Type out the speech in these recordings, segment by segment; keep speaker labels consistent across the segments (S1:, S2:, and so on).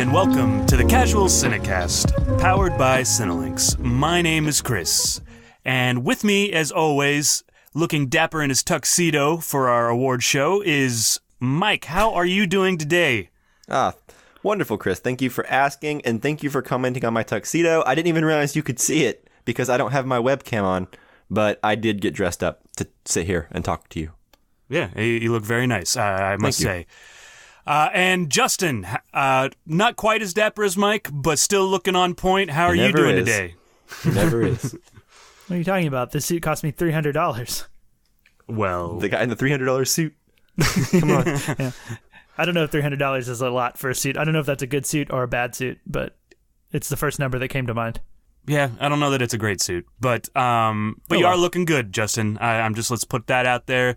S1: and welcome to the Casual Cinecast, powered by Cinelinx. My name is Chris, and with me, as always, looking dapper in his tuxedo for our award show, is Mike. How are you doing today?
S2: Wonderful, Chris. Thank you for asking, and thank you for commenting on my tuxedo. I didn't even realize you could see it because I don't have my webcam on, but I did get dressed up to sit here and talk to you.
S1: Yeah, you look very nice, I must say. And Justin, not quite as dapper as Mike, but still looking on point. How are you doing today?
S2: It never is.
S3: What are you talking about? This suit cost me $300.
S1: Well,
S2: The guy in the $300 suit.
S3: Come on. Yeah. I don't know if $300 is a lot for a suit. I don't know if that's a good suit or a bad suit, but it's the first number that came to mind.
S1: yeah, I don't know that it's a great suit, but you are looking good, Justin. Let's put that out there.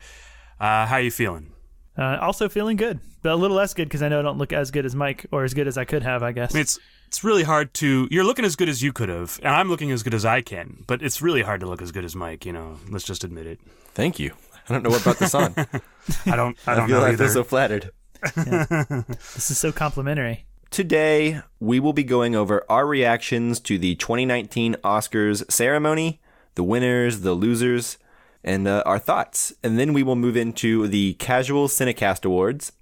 S1: How are you feeling?
S3: Also feeling good, but a little less good because I know I don't look as good as Mike, or as good as I could have, I guess.
S1: I mean, it's really hard to... You're looking as good as you could have, and I'm looking as good as I can, but it's really hard to look as good as Mike, let's just admit it.
S2: Thank you. I don't know what brought this on.
S1: I don't
S2: feel
S1: know
S2: like I
S1: either.
S2: feel so flattered.
S3: Yeah. This is so complimentary.
S2: Today, we will be going over our reactions to the 2019 Oscars ceremony, the winners, the losers, and our thoughts. And then we will move into the Casual Cinecast Awards,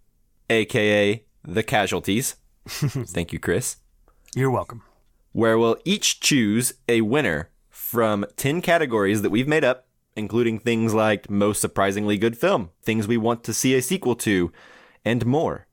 S2: a.k.a. the Casualties. Thank you, Chris.
S1: You're welcome.
S2: Where we'll each choose a winner from 10 categories that we've made up, including things like most surprisingly good film, things we want to see a sequel to, and more.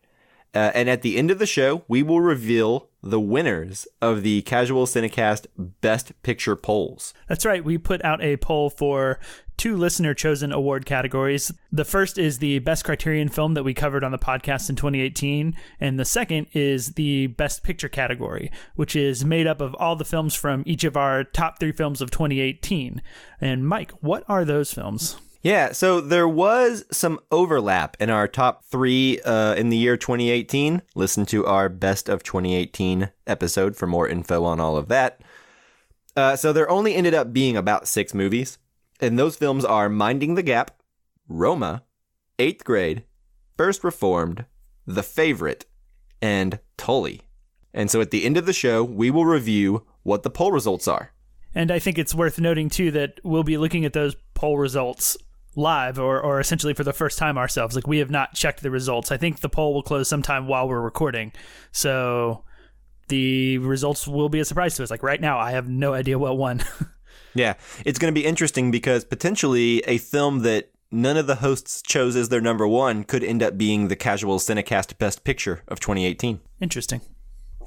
S2: And at the end of the show, we will reveal the winners of the Casual Cinecast Best Picture polls.
S3: That's right. We put out a poll for 2 listener-chosen award categories. The first is the Best Criterion film that we covered on the podcast in 2018, and the second is the Best Picture category, which is made up of all the films from each of our top 3 films of 2018. And Mike, what are those films?
S2: Yeah, so there was some overlap in our top 3 in the year 2018. Listen to our Best of 2018 episode for more info on all of that. So there only ended up being about 6 movies. And those films are Minding the Gap, Roma, 8th Grade, First Reformed, The Favorite, and Tully. And so at the end of the show, we will review what the poll results are.
S3: And I think it's worth noting, too, that we'll be looking at those poll results live or essentially for the first time ourselves. Like, we have not checked the results. I think the poll will close sometime while we're recording. So the results will be a surprise to us. Like, right now, I have no idea what won.
S2: Yeah, it's going to be interesting because potentially a film that none of the hosts chose as their number 1 could end up being the Casual Cinecast Best Picture of 2018.
S3: Interesting.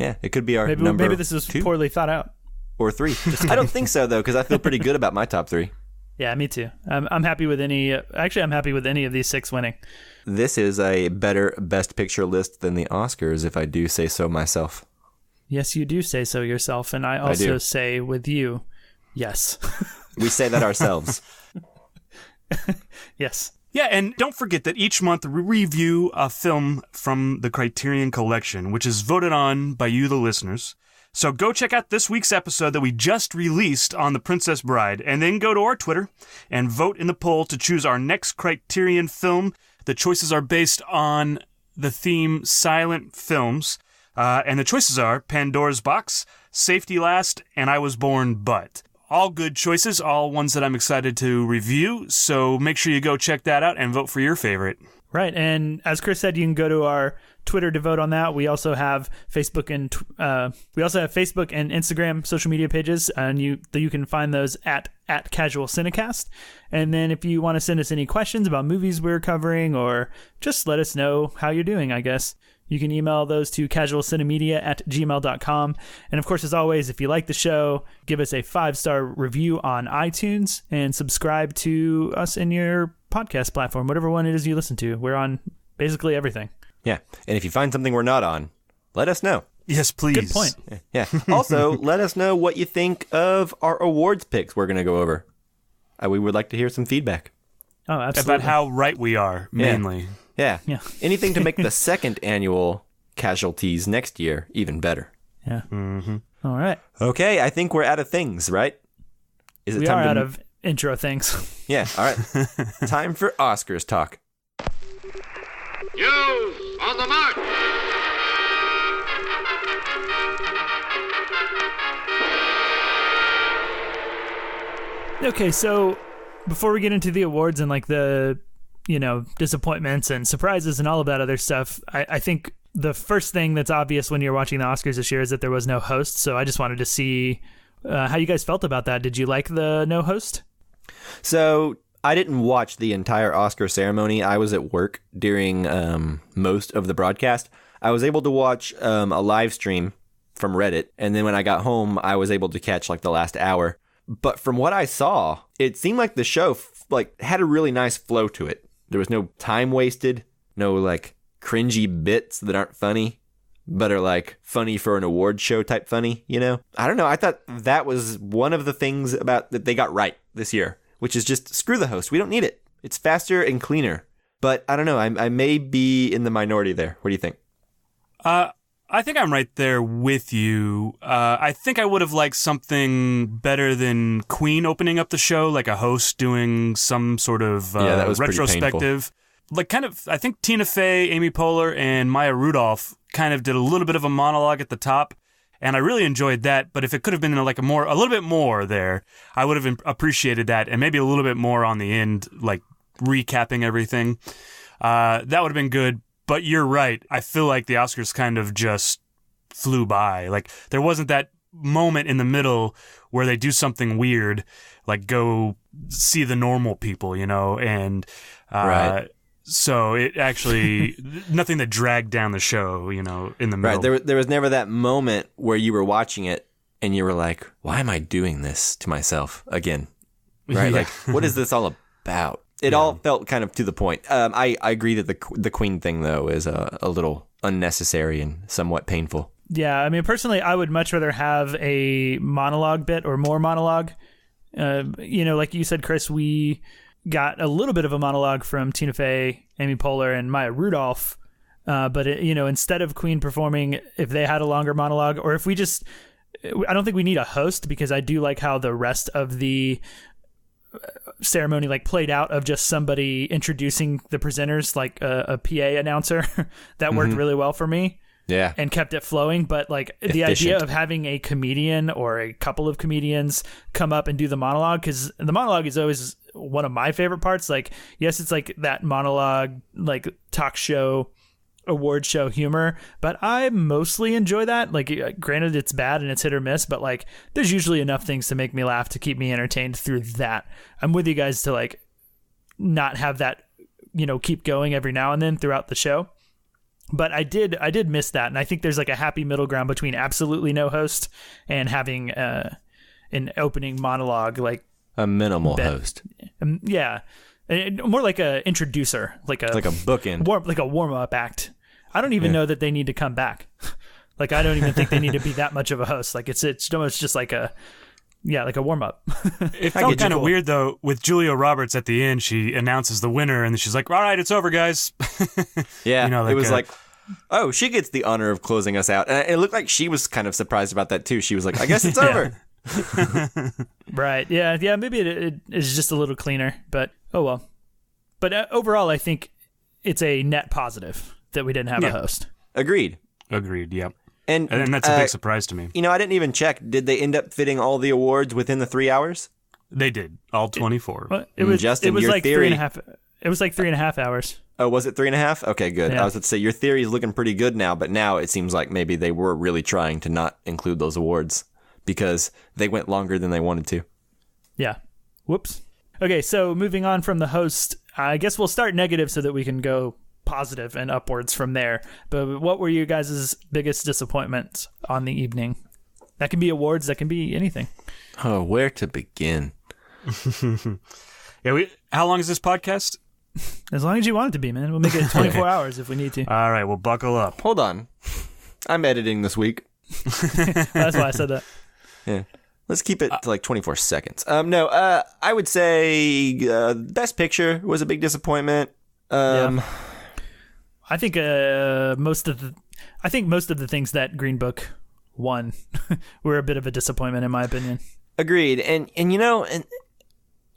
S2: Yeah, it could be our number
S3: Maybe this is
S2: 2
S3: poorly thought out.
S2: or 3. I don't think so, though, because I feel pretty good about my top 3.
S3: Yeah, me too. I'm happy with any... Actually, I'm happy with any of these 6 winning.
S2: This is a better Best Picture list than the Oscars, if I do say so myself.
S3: Yes, you do say so yourself, and I also say with you, yes.
S2: We say that ourselves.
S3: Yes.
S1: Yeah, and don't forget that each month we review a film from the Criterion Collection, which is voted on by you, the listeners. So go check out this week's episode that we just released on The Princess Bride, and then go to our Twitter and vote in the poll to choose our next Criterion film. The choices are based on the theme silent films, and the choices are Pandora's Box, Safety Last, and I Was Born But. All good choices, all ones that I'm excited to review, so make sure you go check that out and vote for your favorite.
S3: Right, and as Chris said, you can go to our Twitter to vote on that. We also have Facebook and Instagram social media pages, and you can find those at Casual Cinecast. And then if you want to send us any questions about movies we're covering, or just let us know how you're doing, I guess, you can email those to casualcinemedia@gmail.com. And of course, as always, if you like the show, give us a 5-star review on iTunes and subscribe to us in your podcast platform, whatever one it is you listen to. We're on basically everything.
S2: Yeah, and if you find something we're not on, let us know.
S1: Yes, please.
S3: Good point.
S2: Yeah. Also, let us know what you think of our awards picks we're going to go over. We would like to hear some feedback.
S3: Oh, absolutely.
S1: About how right we are, mainly.
S2: Yeah. Anything to make the second annual Casualties next year even better.
S3: Yeah. Mm-hmm. All right.
S2: Okay, I think we're out of things, right? Is it
S3: we
S2: time
S3: are out of intro things.
S2: Yeah, all right. Time for Oscars talk.
S4: Youth on the march!
S3: Okay, so before we get into the awards and like the, disappointments and surprises and all of that other stuff, I think the first thing that's obvious when you're watching the Oscars this year is that there was no host. So I just wanted to see how you guys felt about that. Did you like the no host?
S2: So I didn't watch the entire Oscar ceremony. I was at work during most of the broadcast. I was able to watch a live stream from Reddit. And then when I got home, I was able to catch like the last hour. But from what I saw, it seemed like the show had a really nice flow to it. There was no time wasted, no like cringy bits that aren't funny, but are like funny for an award show type funny, I don't know. I thought that was one of the things about that they got right this year, which is just screw the host. We don't need it. It's faster and cleaner. But I don't know. I may be in the minority there. What do you think?
S1: I think I'm right there with you. I think I would have liked something better than Queen opening up the show, like a host doing some sort of
S2: that was
S1: retrospective. Like kind of, I think Tina Fey, Amy Poehler, and Maya Rudolph kind of did a little bit of a monologue at the top, and I really enjoyed that. But if it could have been like a little bit more there, I would have appreciated that, and maybe a little bit more on the end, like recapping everything. That would have been good. But you're right. I feel like the Oscars kind of just flew by. Like there wasn't that moment in the middle where they do something weird, like go see the normal people, and
S2: right.
S1: So it actually nothing that dragged down the show, in the middle.
S2: Right. There was never that moment where you were watching it and you were like, "Why am I doing this to myself again?" Right?
S1: Yeah.
S2: Like, what is this all about? It all felt kind of to the point. I agree that the Queen thing, though, is a little unnecessary and somewhat painful.
S3: Yeah, I mean, personally, I would much rather have a monologue bit or more monologue. Like you said, Chris, we got a little bit of a monologue from Tina Fey, Amy Poehler, and Maya Rudolph. But, instead of Queen performing, if they had a longer monologue, or if we just... I don't think we need a host, because I do like how the rest of the ceremony like played out of just somebody introducing the presenters, like a PA announcer. That worked really well for me.
S2: Yeah.
S3: And kept it flowing. But like the idea of having a comedian or a couple of comedians come up and do the monologue, because the monologue is always one of my favorite parts. Like, yes, it's like that monologue, like talk show, award show humor, but I mostly enjoy that. Like, granted, it's bad and it's hit or miss, but like there's usually enough things to make me laugh to keep me entertained through that. I'm with you guys to like not have that, keep going every now and then throughout the show. But I did miss that, and I think there's like a happy middle ground between absolutely no host and having an opening monologue, like
S2: a minimal host.
S3: Yeah. More like a introducer, like a
S2: bookend,
S3: like a warm up act. I don't even know that they need to come back. Like, I don't even think they need to be that much of a host. Like it's almost just like a warm up.
S1: It felt kind of weird though with Julia Roberts at the end. She announces the winner, and then she's like, "All right, it's over, guys."
S2: Yeah, it was like, oh, she gets the honor of closing us out, and it looked like she was kind of surprised about that too. She was like, "I guess it's over."
S3: Right. Yeah. Maybe it is just a little cleaner, but oh well. But overall, I think it's a net positive that we didn't have a host.
S2: Agreed.
S1: Yep.
S2: And
S1: that's a big surprise to me.
S2: I didn't even check. Did they end up fitting all the awards within the 3 hours?
S1: They did. All 24.
S3: It was
S2: Justin,
S3: it was
S2: your
S3: like
S2: theory...
S3: 3.5. It was like 3.5 hours.
S2: Oh, was it 3.5? Okay, good.
S3: Yeah.
S2: I was about to say your theory is looking pretty good now, but now it seems like maybe they were really trying to not include those awards because they went longer than they wanted to.
S3: Yeah. Whoops. Okay, so moving on from the host, I guess we'll start negative so that we can go positive and upwards from there. But what were you guys' biggest disappointments on the evening? That can be awards, that can be anything.
S2: Oh, where to begin?
S1: Yeah, how long is this podcast?
S3: As long as you want it to be, man. We'll make it 24 hours if we need to.
S1: All right, well, buckle up.
S2: Hold on. I'm editing this week.
S3: That's why I said that.
S2: Yeah. Let's keep it to like 24 seconds. I would say Best Picture was a big disappointment.
S3: I think most of the things that Green Book won were a bit of a disappointment in my opinion.
S2: Agreed. And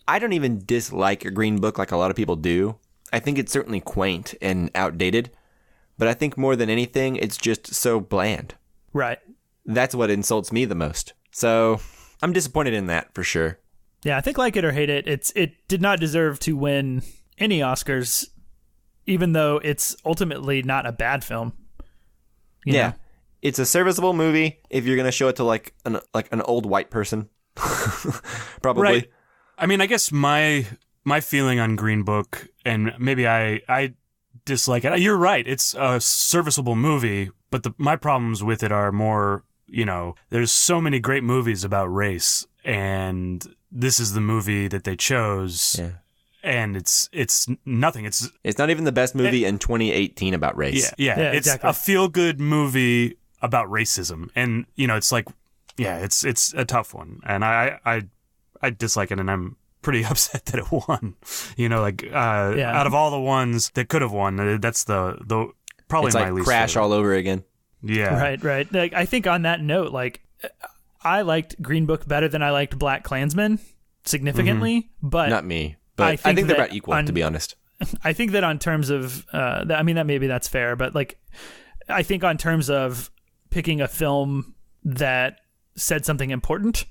S2: I don't even dislike a Green Book like a lot of people do. I think it's certainly quaint and outdated, but I think more than anything, it's just so bland.
S3: Right.
S2: that's what insults me the most. So I'm disappointed in that for sure.
S3: Yeah, I think like it or hate it, it did not deserve to win any Oscars, even though it's ultimately not a bad film. You know?
S2: It's a serviceable movie if you're gonna show it to like an old white person, probably.
S1: Right. I mean, I guess my feeling on Green Book, and maybe I dislike it. You're right. It's a serviceable movie, but my problems with it are more, there's so many great movies about race, and this is the movie that they chose. Yeah. And it's nothing. It's
S2: not even the best movie in 2018 about race.
S1: Yeah, it's exactly. A feel-good movie about racism, and it's like, it's a tough one, and I dislike it, and I'm pretty upset that it won. Out of all the ones that could have won, that's the probably
S2: it's
S1: my
S2: like
S1: least
S2: Crash
S1: favorite.
S2: all over again.
S1: Yeah,
S3: right. Like, I think on that note, like, I liked Green Book better than I liked Black Klansman significantly, but
S2: not me. But I think they're about equal, to be honest.
S3: I think that on terms of, that maybe that's fair, but like, I think on terms of picking a film that said something important,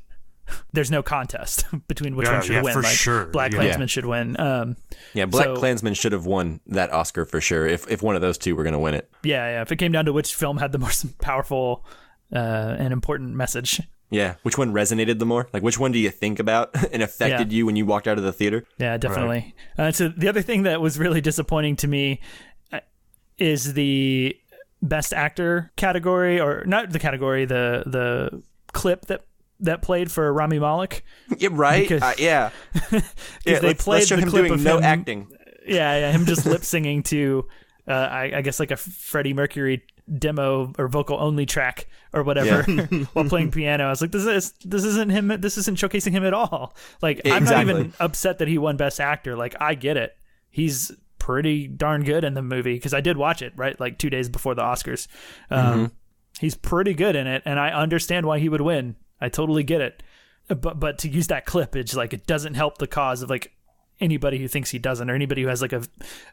S3: there's no contest between which one should win.
S1: For
S3: like,
S1: sure.
S3: Black Klansman should win.
S2: Black Klansman should have won that Oscar for sure. If one of those two were going to win it.
S3: Yeah. If it came down to which film had the most powerful and important message.
S2: Yeah, which one resonated the more? Like, which one do you think about and affected you when you walked out of the theater?
S3: Yeah, definitely. Right. So the other thing that was really disappointing to me is the Best Actor category, or not the category, the clip that played for Rami Malek.
S2: Yeah, right.
S3: Because,
S2: they played the clip of him acting.
S3: Yeah, him just lip singing to, I guess like a Freddie Mercury demo or vocal only track or whatever while playing piano. I was like, this isn't him. This isn't showcasing him at all. Like, I'm not even upset that he won Best Actor. Like, I get it. He's pretty darn good in the movie, because I did watch it right like 2 days before the Oscars. He's pretty good in it, and I understand why he would win. I totally get it. But to use that clip, it's like, it doesn't help the cause of like anybody who thinks he doesn't, or anybody who has like a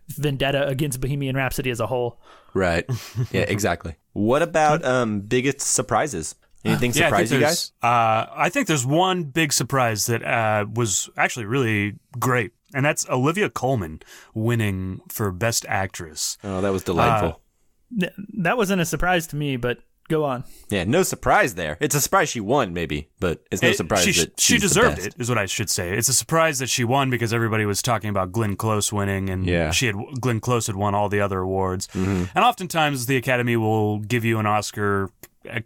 S3: vendetta against Bohemian Rhapsody as a whole. Right.
S2: Yeah, exactly. What about biggest surprises? Anything surprise you guys?
S1: I think there's one big surprise that was actually really great, and that's Olivia Colman winning for Best Actress.
S2: Oh, that was delightful.
S3: That wasn't a surprise to me, but go on.
S2: Yeah, no surprise there. It's a surprise she won, maybe, but it's no surprise that
S1: she deserved it, is what I should say. It's a surprise that she won because everybody was talking about Glenn Close winning, and Glenn Close had won all the other awards. Mm-hmm. And oftentimes the Academy will give you an Oscar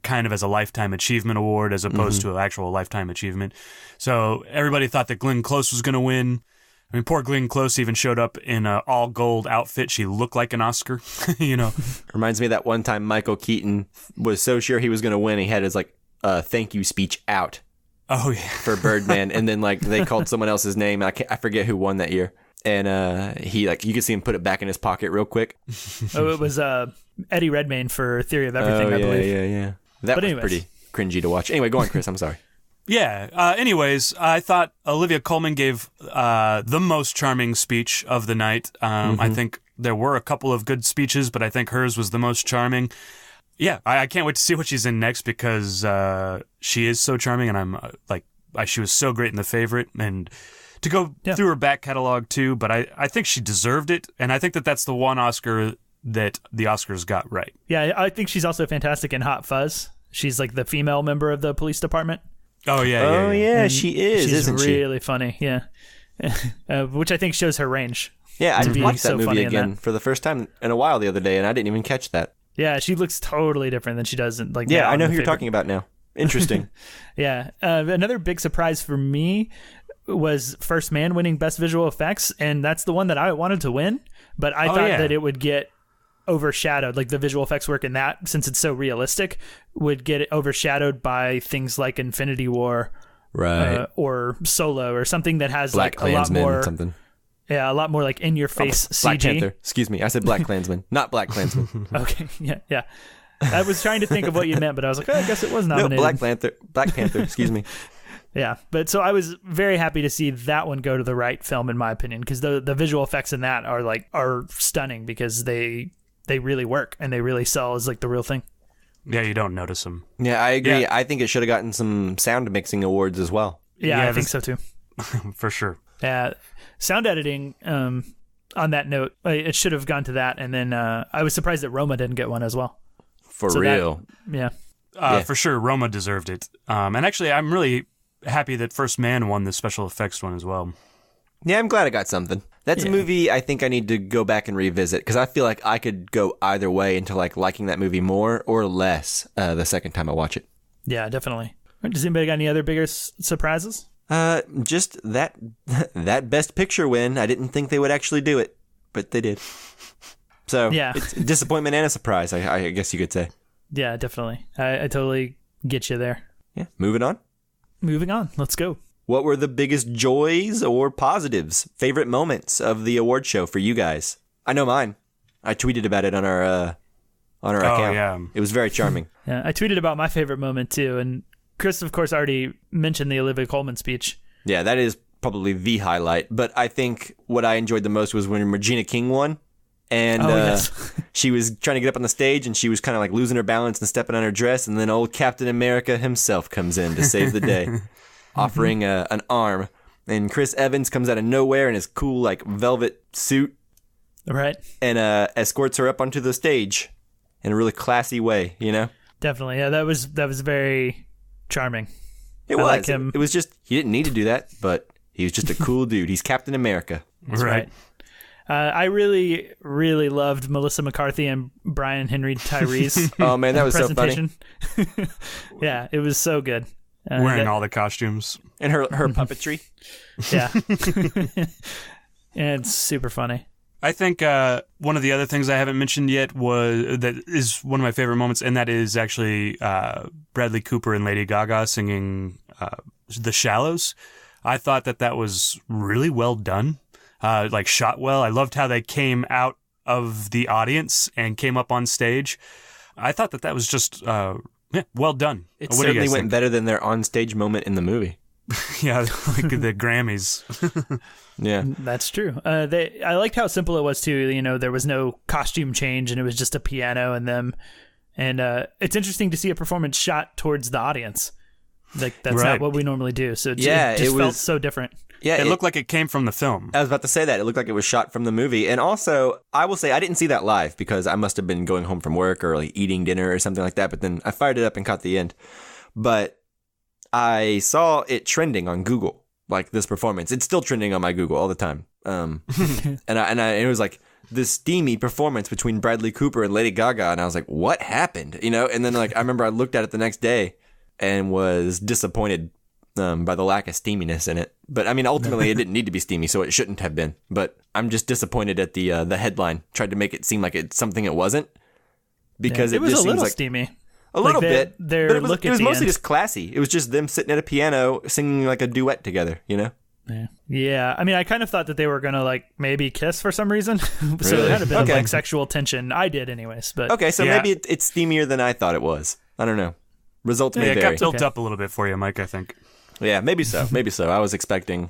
S1: kind of as a lifetime achievement award as opposed to an actual lifetime achievement. So everybody thought that Glenn Close was going to win. I mean, poor Glenn Close even showed up in an all-gold outfit. She looked like an Oscar,
S2: Reminds me of that one time Michael Keaton was so sure he was going to win, he had his, thank you speech out.
S1: Oh, yeah.
S2: For Birdman, and then, they called someone else's name. I forget who won that year. And he, you could see him put it back in his pocket real quick.
S3: Oh, it was Eddie Redmayne for Theory of Everything, I believe.
S2: Yeah. That was pretty cringy to watch. Anyway, go on, Chris. I'm sorry.
S1: Yeah. Anyways, I thought Olivia Colman gave the most charming speech of the night. I think there were a couple of good speeches, but I think hers was the most charming. Yeah, I can't wait to see what she's in next, because she is so charming, and I'm she was so great in The Favorite, and to go through her back catalog too. But I think she deserved it, and I think that's the one Oscar that the Oscars got right.
S3: Yeah, I think she's also fantastic in Hot Fuzz. She's like the female member of the police department.
S1: Oh, yeah.
S2: She is, isn't she?
S3: She's really funny, yeah. Which I think shows her range.
S2: Yeah, I watched that movie again for the first time in a while the other day, and I didn't even catch that.
S3: Yeah, she looks totally different than she does in,
S2: Yeah, I know who you're talking about now. Interesting.
S3: Yeah. Another big surprise for me was First Man winning Best Visual Effects, and that's the one that I wanted to win, but I thought that it would get overshadowed, like the visual effects work in that, since it's so realistic, would get overshadowed by things like Infinity War,
S2: right,
S3: or Solo, or something that has
S2: Black Klansman, a lot more something.
S3: Yeah, a lot more like in your face CG.
S2: Black Panther. Excuse me, I said Black Klansman, not Black Klansman.
S3: Okay, yeah. I was trying to think of what you meant, but I was like, I guess it was nominated.
S2: No, Black Panther. Excuse me.
S3: Yeah, but so I was very happy to see that one go to the right film, in my opinion, because the visual effects in that are stunning, because they really work and they really sell as the real thing.
S1: Yeah, you don't notice them.
S2: Yeah, I agree.
S1: Yeah.
S2: I think it should have gotten some sound mixing awards as well.
S3: Yeah, I think so too.
S1: For sure.
S3: Yeah, sound editing. On that note, it should have gone to that, and then I was surprised that Roma didn't get one as well.
S2: For real.
S3: Yeah.
S1: For sure, Roma deserved it. And actually, I'm really happy that First Man won the special effects one as well.
S2: Yeah, I'm glad I got something. That's a movie I think I need to go back and revisit, because I feel like I could go either way into like liking that movie more or less the second time I watch it.
S3: Yeah, definitely. Does anybody got any other bigger surprises?
S2: Just that Best Picture win. I didn't think they would actually do it, but they did. So it's a disappointment and a surprise, I guess you could say.
S3: Yeah, definitely. I totally get you there.
S2: Yeah, moving on.
S3: Let's go.
S2: What were the biggest joys or positives, favorite moments of the award show for you guys? I know mine. I tweeted about it on our account.
S1: Yeah.
S2: It was very charming.
S3: Yeah, I tweeted about my favorite moment too, and Chris, of course, already mentioned the Olivia Colman speech.
S2: Yeah, that is probably the highlight. But I think what I enjoyed the most was when Regina King won. And she was trying to get up on the stage, and she was kind of like losing her balance and stepping on her dress. And then old Captain America himself comes in to save the day, offering an arm. And Chris Evans comes out of nowhere in his cool like velvet suit.
S3: Right.
S2: And escorts her up onto the stage in a really classy way, you know?
S3: Definitely. Yeah, that was very charming.
S2: It was.
S3: Like him.
S2: It was just, he didn't need to do that, but he was just a cool dude. He's Captain America.
S3: That's right. I really, really loved Melissa McCarthy and Brian Henry Tyrese.
S2: Oh, man, that was so funny.
S3: Yeah, it was so good.
S1: Wearing all the costumes.
S2: And her puppetry.
S3: Yeah. And it's super funny.
S1: I think one of the other things I haven't mentioned yet that is one of my favorite moments, and that is actually Bradley Cooper and Lady Gaga singing The Shallows. I thought that was really well done, like shot well. I loved how they came out of the audience and came up on stage. I thought that was just well done.
S2: It
S1: What do you
S2: certainly
S1: guys
S2: went
S1: think?
S2: better than their on-stage moment in the movie.
S1: Yeah, like the Grammys.
S2: Yeah,
S3: that's true. I liked how simple it was too. You know, there was no costume change, and it was just a piano and them. And it's interesting to see a performance shot towards the audience. Like that's not what we normally do. So it just felt so different.
S2: Yeah,
S1: it looked like it came from the film.
S2: I was about to say that. It looked like it was shot from the movie. And also, I will say I didn't see that live because I must have been going home from work or like eating dinner or something like that. But then I fired it up and caught the end. But I saw it trending on Google, like this performance. It's still trending on my Google all the time. And it was like this steamy performance between Bradley Cooper and Lady Gaga. And I was like, what happened? You know? And then like I remember I looked at it the next day and was disappointed by the lack of steaminess in it. But I mean, ultimately, it didn't need to be steamy, so it shouldn't have been. But I'm just disappointed at the headline. Tried to make it seem like it's something it wasn't, because it
S3: was
S2: just
S3: a little
S2: seems like
S3: steamy.
S2: A little bit.
S3: But
S2: it was mostly just classy. It was just them sitting at a piano singing like a duet together, you know?
S3: Yeah. I mean, I kind of thought that they were going to like maybe kiss for some reason. So
S2: Really?
S3: it had a bit of like sexual tension. I did anyways. But
S2: okay, so maybe it's steamier than I thought it was. I don't know. Results may
S1: it
S2: vary.
S1: got built up a little bit for you, Mike, I think.
S2: Yeah, maybe so. Maybe so. I was expecting...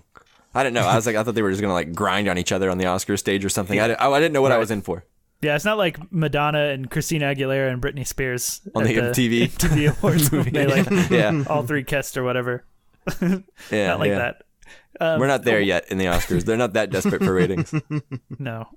S2: I don't know. I thought they were just going to like grind on each other on the Oscar stage or something. I didn't know what I was in for.
S3: Yeah, it's not like Madonna and Christina Aguilera and Britney Spears
S2: on the MTV
S3: TV awards movie. They like all three kissed or whatever.
S2: Yeah,
S3: not like that.
S2: We're not there yet in the Oscars. They're not that desperate for ratings.
S3: No.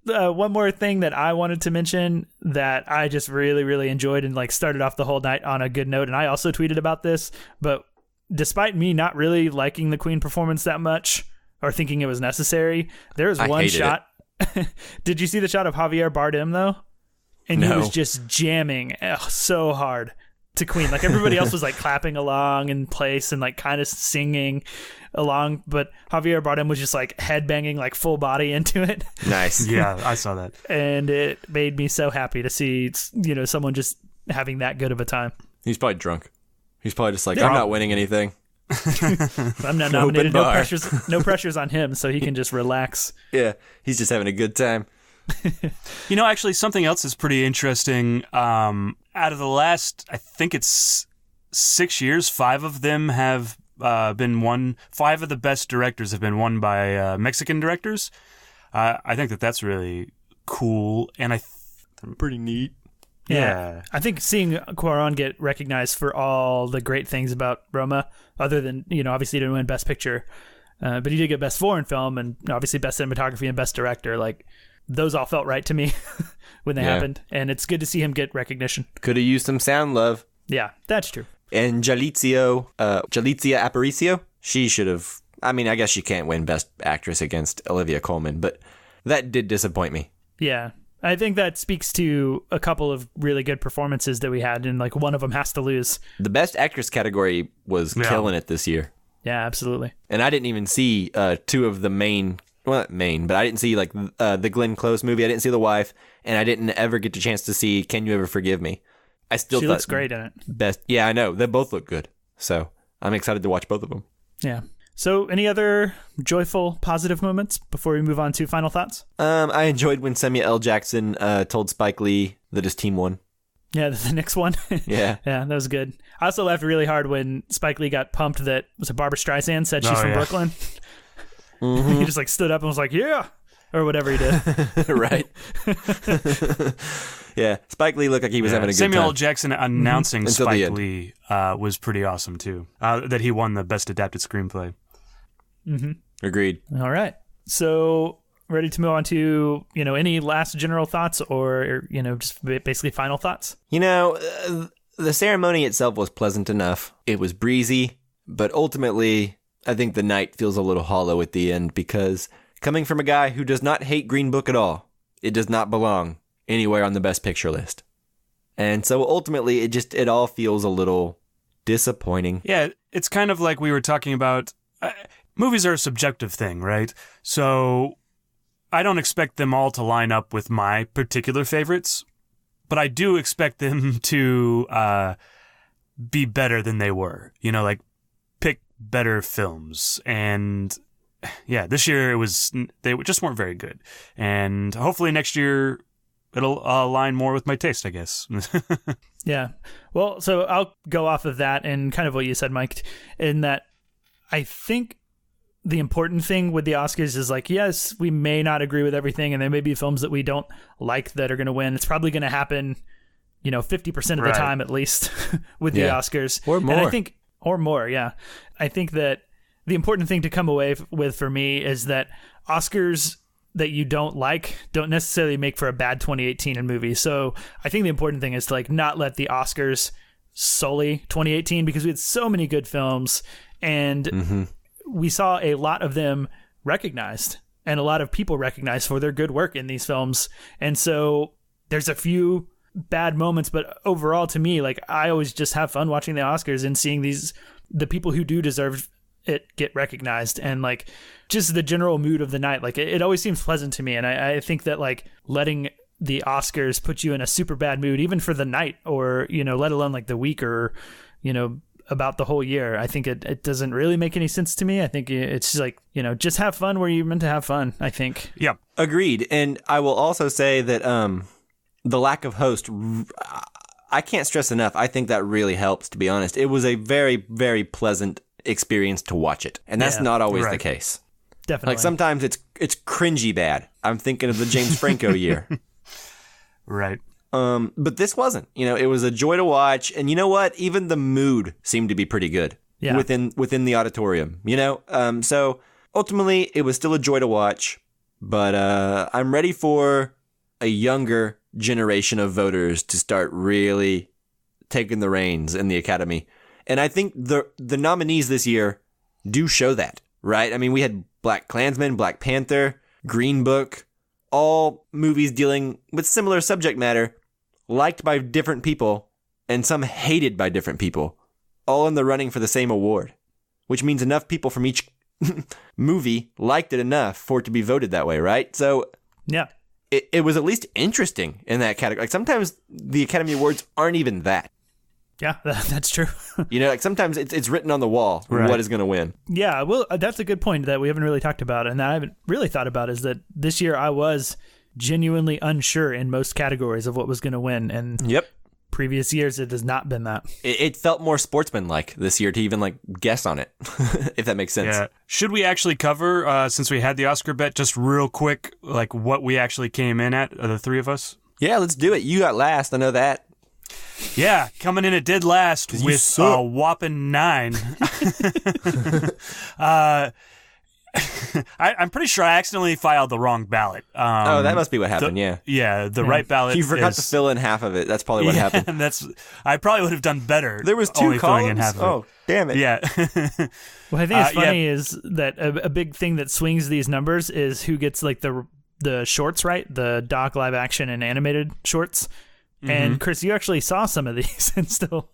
S3: One more thing that I wanted to mention that I just really, really enjoyed and like started off the whole night on a good note. And I also tweeted about this, but despite me not really liking the Queen performance that much or thinking it was necessary, there was one shot. Did you see the shot of Javier Bardem though? And he was just jamming so hard to Queen. Like everybody else was like clapping along in place and like kind of singing along, but Javier Bardem was just like headbanging like full body into it.
S2: Nice.
S1: Yeah, I saw that.
S3: And it made me so happy to see, someone just having that good of a time.
S2: He's probably drunk. He's probably just like, I'm not winning anything.
S3: I'm not nominated. No pressures on him, so he can just relax.
S2: Yeah, he's just having a good time.
S1: Actually, something else is pretty interesting. Out of the last, I think it's 6 years, 5 of them have been won. 5 of the best directors have been won by Mexican directors. I think that's really cool, and
S2: pretty neat.
S1: Yeah.
S3: I think seeing Cuarón get recognized for all the great things about Roma, other than, obviously he didn't win Best Picture, but he did get Best Foreign Film and obviously Best Cinematography and Best Director. Like, those all felt right to me when they happened. And it's good to see him get recognition.
S2: Could have used some sound love.
S3: Yeah, that's true.
S2: And Jalizia Aparicio, she should have... I mean, I guess she can't win Best Actress against Olivia Colman, but that did disappoint me.
S3: Yeah. I think that speaks to a couple of really good performances that we had, and like one of them has to lose.
S2: The Best Actress category was killing it this year.
S3: Yeah, absolutely.
S2: And I didn't even see two of the main, well, not main, but I didn't see like the Glenn Close movie. I didn't see The Wife, and I didn't ever get the chance to see Can You Ever Forgive Me. She
S3: looks great in it.
S2: Best, yeah, I know. They both look good. So I'm excited to watch both of them.
S3: Yeah. So any other joyful, positive moments before we move on to final thoughts?
S2: I enjoyed when Samuel L. Jackson told Spike Lee that his team won.
S3: Yeah, the next one.
S2: Yeah.
S3: Yeah, that was good. I also laughed really hard when Spike Lee got pumped that, was it Barbara Streisand said she's from Brooklyn? Mm-hmm. He just like stood up and was like, yeah, or whatever he did.
S2: Right. Yeah, Spike Lee looked like he was having a good time.
S1: Samuel L. Jackson announcing Spike Lee was pretty awesome too. That he won the Best Adapted Screenplay.
S3: Mm-hmm.
S2: Agreed.
S3: All right. So ready to move on to, any last general thoughts or, just basically final thoughts?
S2: The ceremony itself was pleasant enough. It was breezy, but ultimately, I think the night feels a little hollow at the end because coming from a guy who does not hate Green Book at all, it does not belong anywhere on the Best Picture list. And so ultimately, it all feels a little disappointing.
S1: Yeah, it's kind of like we were talking about. Movies are a subjective thing, right? So I don't expect them all to line up with my particular favorites, but I do expect them to be better than they were. Like pick better films. And yeah, this year they just weren't very good. And hopefully next year it'll align more with my taste, I guess.
S3: Yeah. Well, so I'll go off of that and kind of what you said, Mike, in that I think the important thing with the Oscars is like, yes, we may not agree with everything, and there may be films that we don't like that are going to win. It's probably going to happen, 50% of the time at least with the Oscars.
S2: Or more.
S3: And or more, yeah. I think that the important thing to come away with for me is that Oscars that you don't like don't necessarily make for a bad 2018 in movies. So I think the important thing is to like not let the Oscars solely 2018, because we had so many good films and we saw a lot of them recognized and a lot of people recognized for their good work in these films. And so there's a few bad moments, but overall to me, like I always just have fun watching the Oscars and seeing the people who do deserve it get recognized, and like just the general mood of the night. Like it always seems pleasant to me. And I think that like letting the Oscars put you in a super bad mood, even for the night or, let alone like the week or, about the whole year, I think it doesn't really make any sense to me. I think it's just like, just have fun where you're meant to have fun, I think.
S1: Yeah.
S2: Agreed. And I will also say that the lack of host, I can't stress enough. I think that really helps, to be honest. It was a very, very pleasant experience to watch it. And that's not always the case.
S3: Definitely.
S2: Like sometimes it's cringy bad. I'm thinking of the James Franco year.
S1: Right.
S2: But this wasn't. It was a joy to watch, and you know what? Even the mood seemed to be pretty good within the auditorium. So ultimately, it was still a joy to watch. But I'm ready for a younger generation of voters to start really taking the reins in the Academy, and I think the nominees this year do show that. Right? I mean, we had Black Klansman, Black Panther, Green Book, all movies dealing with similar subject matter, liked by different people, and some hated by different people, all in the running for the same award, which means enough people from each movie liked it enough for it to be voted that way, right? So
S3: yeah,
S2: it was at least interesting in that category. Like sometimes the Academy Awards aren't even that.
S3: Yeah, that's true.
S2: Like sometimes it's written on the wall what is going to win.
S3: Yeah, well, that's a good point that we haven't really talked about, and that I haven't really thought about, is that this year I was genuinely unsure in most categories of what was going to win, and previous years it has not been that.
S2: It felt more sportsman-like this year to even like guess on it, if that makes sense.
S1: Yeah. Should we actually cover, since we had the Oscar bet, just real quick, like what we actually came in at, the three of us?
S2: Yeah, let's do it. You got last. I know that.
S1: Yeah, coming in at dead last with a whopping 9. I'm pretty sure I accidentally filed the wrong ballot.
S2: That must be what happened.
S1: The right ballot.
S2: You forgot to fill in half of it. That's probably what happened.
S1: And I probably would have done better.
S2: There was 2 columns. Oh, damn it.
S1: Yeah.
S3: What I think is funny is that a big thing that swings these numbers is who gets like the shorts right, the doc, live action, and animated shorts. Mm-hmm. And Chris, you actually saw some of these and still.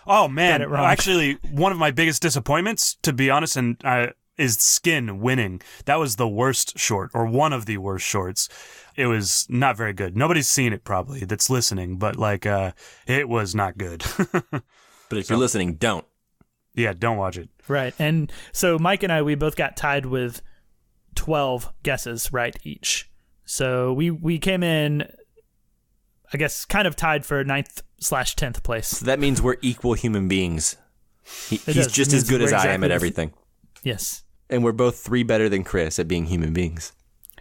S1: Oh man, actually, one of my biggest disappointments, to be honest, is Skin winning. That was the worst short, or one of the worst shorts. It was not very good. Nobody's seen it probably that's listening, but it was not good.
S2: But if you're listening, don't.
S1: Yeah, don't watch it.
S3: Right. And so Mike and I, we both got tied with 12 guesses right each. So we came in, I guess, kind of tied for 9th/10th place.
S2: So that means we're equal human beings. He's just as good as I am at everything.
S3: Yes.
S2: And we're both 3 better than Chris at being human beings.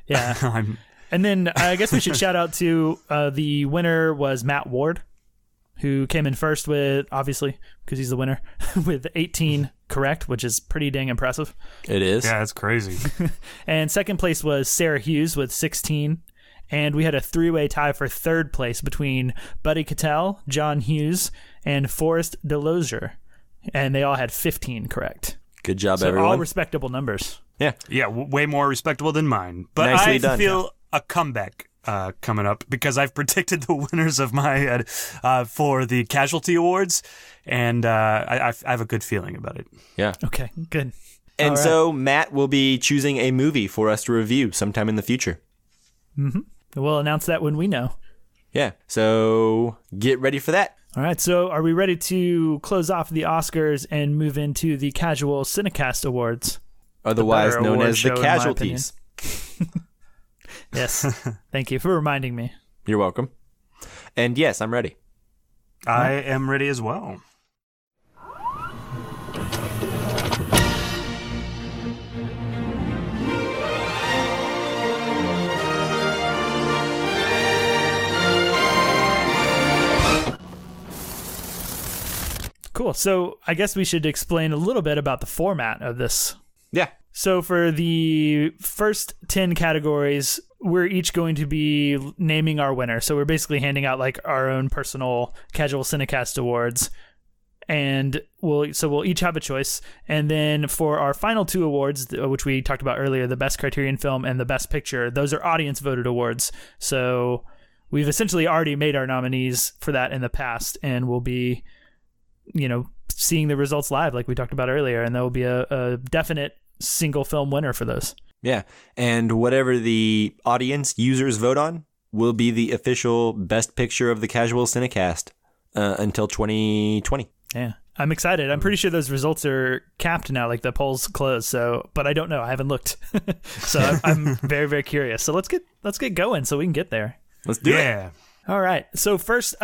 S3: Yeah. And then I guess we should shout out to the winner was Matt Ward, who came in first with, obviously, because he's the winner, with 18 correct, which is pretty dang impressive.
S2: It is.
S1: Yeah, that's crazy.
S3: And second place was Sarah Hughes with 16. And we had a 3-way tie for third place between Buddy Cattell, John Hughes, and Forrest Delosier. And they all had 15 correct.
S2: Good job,
S3: so
S2: everyone.
S3: All respectable numbers.
S2: Yeah.
S1: Yeah, way more respectable than mine. But
S2: Nicely
S1: I
S2: done.
S1: feel a comeback coming up because I've predicted the winners of my for the Casualty Awards, and I have a good feeling about it.
S2: Yeah.
S3: Okay, good.
S2: And so Matt will be choosing a movie for us to review sometime in the future.
S3: Mm-hmm. We'll announce that when we know.
S2: Yeah. So get ready for that.
S3: All right. So are we ready to close off the Oscars and move into the Casual Cinecast Awards?
S2: Otherwise known as the
S3: show,
S2: Casualties.
S3: Yes. Thank you for reminding me.
S2: You're welcome. And yes, I'm ready.
S1: I am ready as well.
S3: Cool. So I guess we should explain a little bit about the format of this.
S2: Yeah.
S3: So for the first 10 categories, we're each going to be naming our winner. So we're basically handing out like our own personal Casual Cinecast Awards. And we'll each have a choice. And then for our final 2 awards, which we talked about earlier, the Best Criterion Film and the Best Picture, those are audience voted awards. So we've essentially already made our nominees for that in the past, and we'll be, seeing the results live like we talked about earlier. And there will be a definite single film winner for those.
S2: Yeah. And whatever the audience users vote on will be the official Best Picture of the Casual Cinecast until 2020.
S3: Yeah. I'm excited. I'm pretty sure those results are capped now, like the polls closed. But I don't know. I haven't looked. So I'm very, very curious. So let's get going so we can get there.
S2: Let's do it.
S3: All right. So first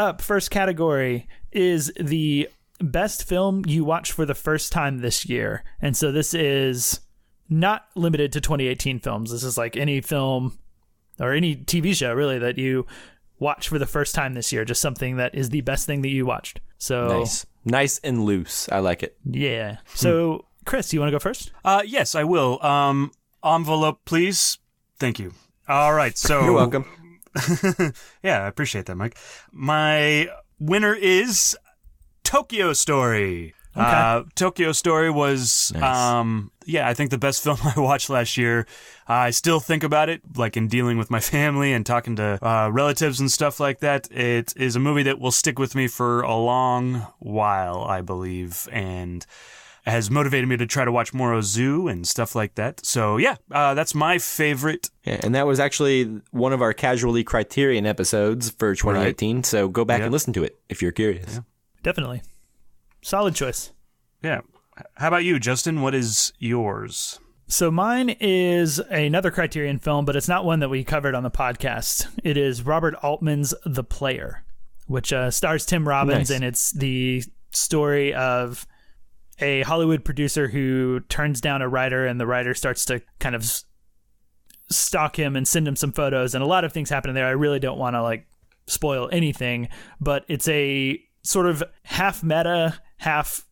S3: category is the best film you watched for the first time this year. And so this is not limited to 2018 films. This is like any film or any TV show really that you watch for the first time this year, just something that is the best thing that you watched. So
S2: nice and loose. I like it.
S3: Yeah. So Chris, you want to go first?
S1: Yes, I will. Envelope, please. Thank you. All right. So
S2: you're welcome.
S1: Yeah, I appreciate that, Mike. My winner is Tokyo Story.
S3: Okay.
S1: Tokyo Story was,
S2: nice.
S1: I think the best film I watched last year. I still think about it, like in dealing with my family and talking to relatives and stuff like that. It is a movie that will stick with me for a long while, I believe, and has motivated me to try to watch more Ozu and stuff like that. So, that's my favorite.
S2: Yeah, and that was actually one of our Casually Criterion episodes for 2018, right. So go back and listen to it if you're curious.
S1: Yeah.
S3: Definitely. Solid choice.
S1: Yeah. How about you, Justin? What is yours?
S3: So mine is another Criterion film, but it's not one that we covered on the podcast. It is Robert Altman's The Player, which stars Tim Robbins, and it's the story of a Hollywood producer who turns down a writer, and the writer starts to kind of stalk him and send him some photos, and a lot of things happen in there. I really don't want to spoil anything, but it's a sort of half meta, half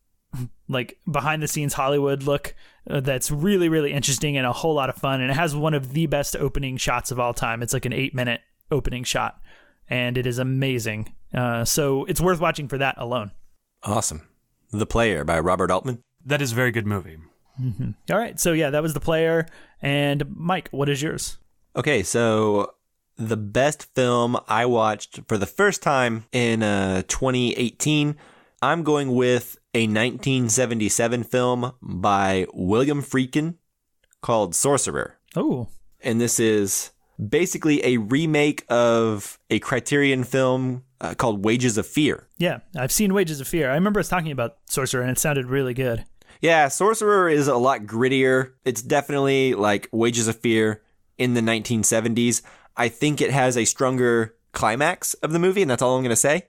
S3: like behind the scenes Hollywood look that's really, really interesting and a whole lot of fun. And it has one of the best opening shots of all time. It's like an 8-minute opening shot, and it is amazing. So it's worth watching for that alone.
S2: Awesome. The Player by Robert Altman.
S1: That is a very good movie.
S3: Mm-hmm. All right. So yeah, that was The Player. And Mike, what is yours?
S2: Okay, so the best film I watched for the first time in 2018, I'm going with a 1977 film by William Friedkin called Sorcerer.
S3: Oh.
S2: And this is basically a remake of a Criterion film called Wages of Fear.
S3: Yeah, I've seen Wages of Fear. I remember us talking about Sorcerer, and it sounded really good.
S2: Yeah, Sorcerer is a lot grittier. It's definitely like Wages of Fear in the 1970s. I think it has a stronger climax of the movie, and that's all I'm going to say.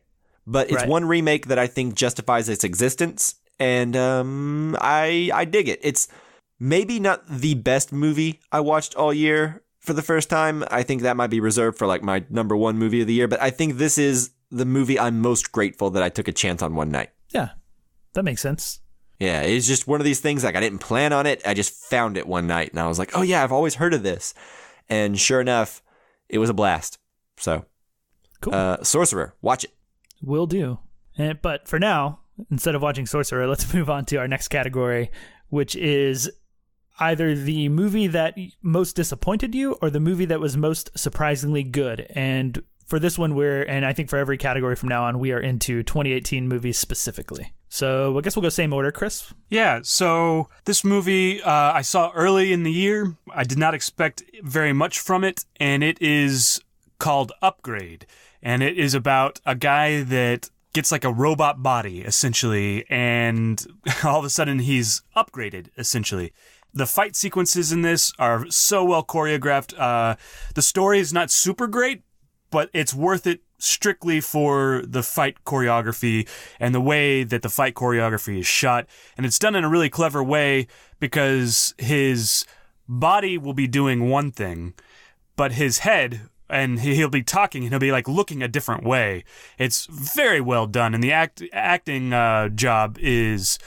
S2: But it's one remake that I think justifies its existence, and I dig it. It's maybe not the best movie I watched all year for the first time. I think that might be reserved for like my number one movie of the year, but I think this is the movie I'm most grateful that I took a chance on one night.
S3: Yeah, that makes sense.
S2: Yeah, it's just one of these things, like I didn't plan on it. I just found it one night, and I was like, oh yeah, I've always heard of this. And sure enough, it was a blast. So,
S3: cool.
S2: Sorcerer, watch it.
S3: Will do. But for now, instead of watching Sorcerer, let's move on to our next category, which is either the movie that most disappointed you or the movie that was most surprisingly good. And for this one, and I think for every category from now on, we are into 2018 movies specifically. So I guess we'll go same order, Chris.
S1: Yeah, so this movie I saw early in the year. I did not expect very much from it, and it is called Upgrade. And it is about a guy that gets like a robot body, essentially, and all of a sudden he's upgraded, essentially. The fight sequences in this are so well choreographed. The story is not super great, but it's worth it strictly for the fight choreography and the way that the fight choreography is shot. And it's done in a really clever way because his body will be doing one thing, but his head, and he'll be talking and he'll be like looking a different way. It's very well done. And the acting job is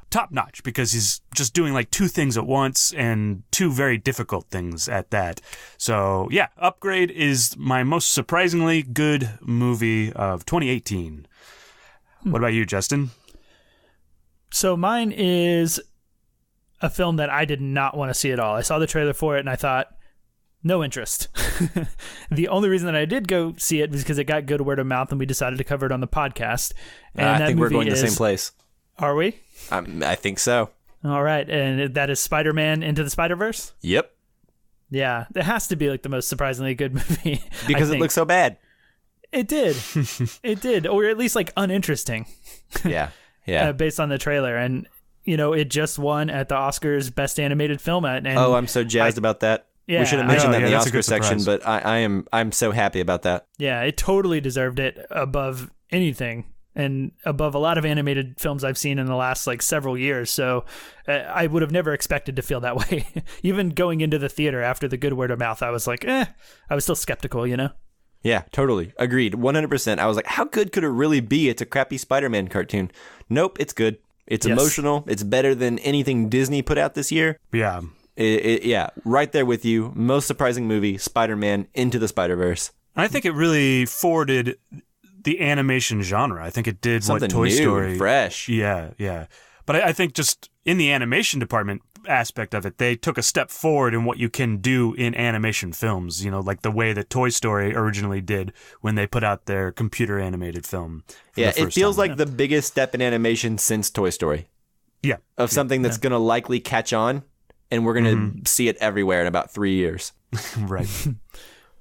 S1: top notch because he's just doing like two things at once and two very difficult things at that. So yeah, Upgrade is my most surprisingly good movie of 2018. What about you, Justin?
S3: So mine is a film that I did not want to see at all. I saw the trailer for it and I thought, no interest. The only reason that I did go see it was because it got good word of mouth and we decided to cover it on the podcast. And
S2: I think we're going to the same place.
S3: Are we?
S2: I think so.
S3: All right. And that is Spider-Man Into the Spider-Verse?
S2: Yep.
S3: Yeah. It has to be like the most surprisingly good movie.
S2: Because it looks so bad.
S3: It did. It did. Or at least like uninteresting.
S2: Yeah. Yeah.
S3: Based on the trailer. And, you know, it just won at the Oscars Best Animated Film. And
S2: I'm so jazzed about that.
S3: Yeah,
S2: we should have mentioned that in the
S1: Oscar
S2: section, but I'm so happy about that.
S3: Yeah, it totally deserved it above anything and above a lot of animated films I've seen in the last like several years. So I would have never expected to feel that way. Even going into the theater after the good word of mouth, I was like, I was still skeptical, you know?
S2: Yeah, totally. Agreed. 100%. I was like, how good could it really be? It's a crappy Spider-Man cartoon. Nope, it's good. It's emotional. It's better than anything Disney put out this year.
S1: Yeah.
S2: Yeah, right there with you. Most surprising movie, Spider-Man Into the Spider-Verse.
S1: I think it really forwarded the animation genre. I think it did
S2: something
S1: what Toy
S2: new,
S1: Story.
S2: Fresh.
S1: Yeah. But I think just in the animation department aspect of it, they took a step forward in what you can do in animation films, you know, like the way that Toy Story originally did when they put out their computer animated film.
S2: Yeah, it feels like the biggest step in animation since Toy Story.
S1: Yeah.
S2: Of something that's going to likely catch on. And we're going to see it everywhere in about 3 years.
S1: Right.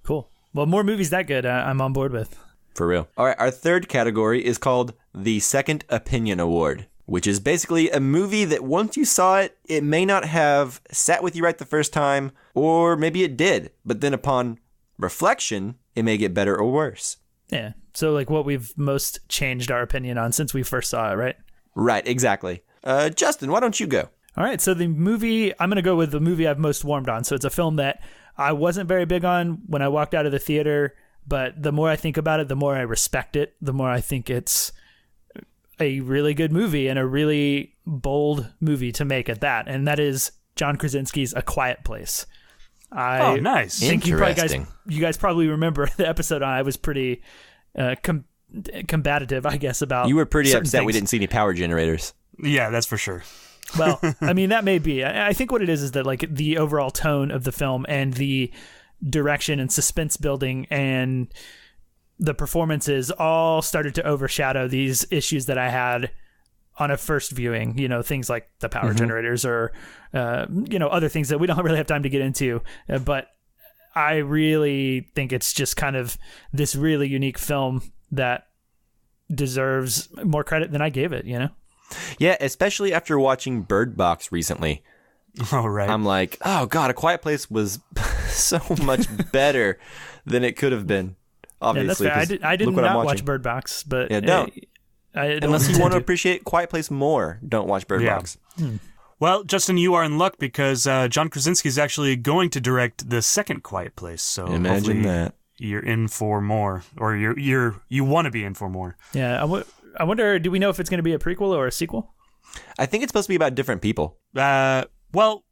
S3: Cool. Well, more movies that good, I'm on board with.
S2: For real. All right, our third category is called the Second Opinion Award, which is basically a movie that once you saw it, it may not have sat with you right the first time, or maybe it did. But then upon reflection, it may get better or worse.
S3: Yeah. So like what we've most changed our opinion on since we first saw it, right?
S2: Right, exactly. Justin, why don't you go?
S3: All right, so the movie, I'm going to go with the movie I've most warmed on. So it's a film that I wasn't very big on when I walked out of the theater. but the more I think about it, the more I respect it, the more I think it's a really good movie and a really bold movie to make at that. And that is John Krasinski's A Quiet Place.
S1: Oh, nice.
S3: Think you guys probably remember the episode I was pretty combative, I guess, about
S2: You were pretty upset
S3: things.
S2: we didn't see any power generators.
S1: Yeah, that's for sure.
S3: Well, I mean, that may be. I think what it is that like the overall tone of the film and the direction and suspense building and the performances all started to overshadow these issues that I had on a first viewing, things like the power generators or, other things that we don't really have time to get into. But I really think it's just kind of this really unique film that deserves more credit than I gave it,
S2: Yeah, especially after watching Bird Box recently.
S1: Oh, right.
S2: I'm like, oh, God, A Quiet Place was so much better than it could have been. Obviously,
S3: yeah, that's fair. I did not watch Bird Box, but
S2: yeah, don't. Unless you want to
S3: to.
S2: appreciate Quiet Place more, don't watch Bird Box.
S1: Well, Justin, you are in luck because John Krasinski is actually going to direct the second Quiet Place. So
S2: Imagine
S1: hopefully
S2: that.
S1: You're in for more, or you want to be in for more.
S3: Yeah, I wonder, do we know if it's going to be a prequel or a sequel?
S2: I think it's supposed to be about different people.
S1: Well,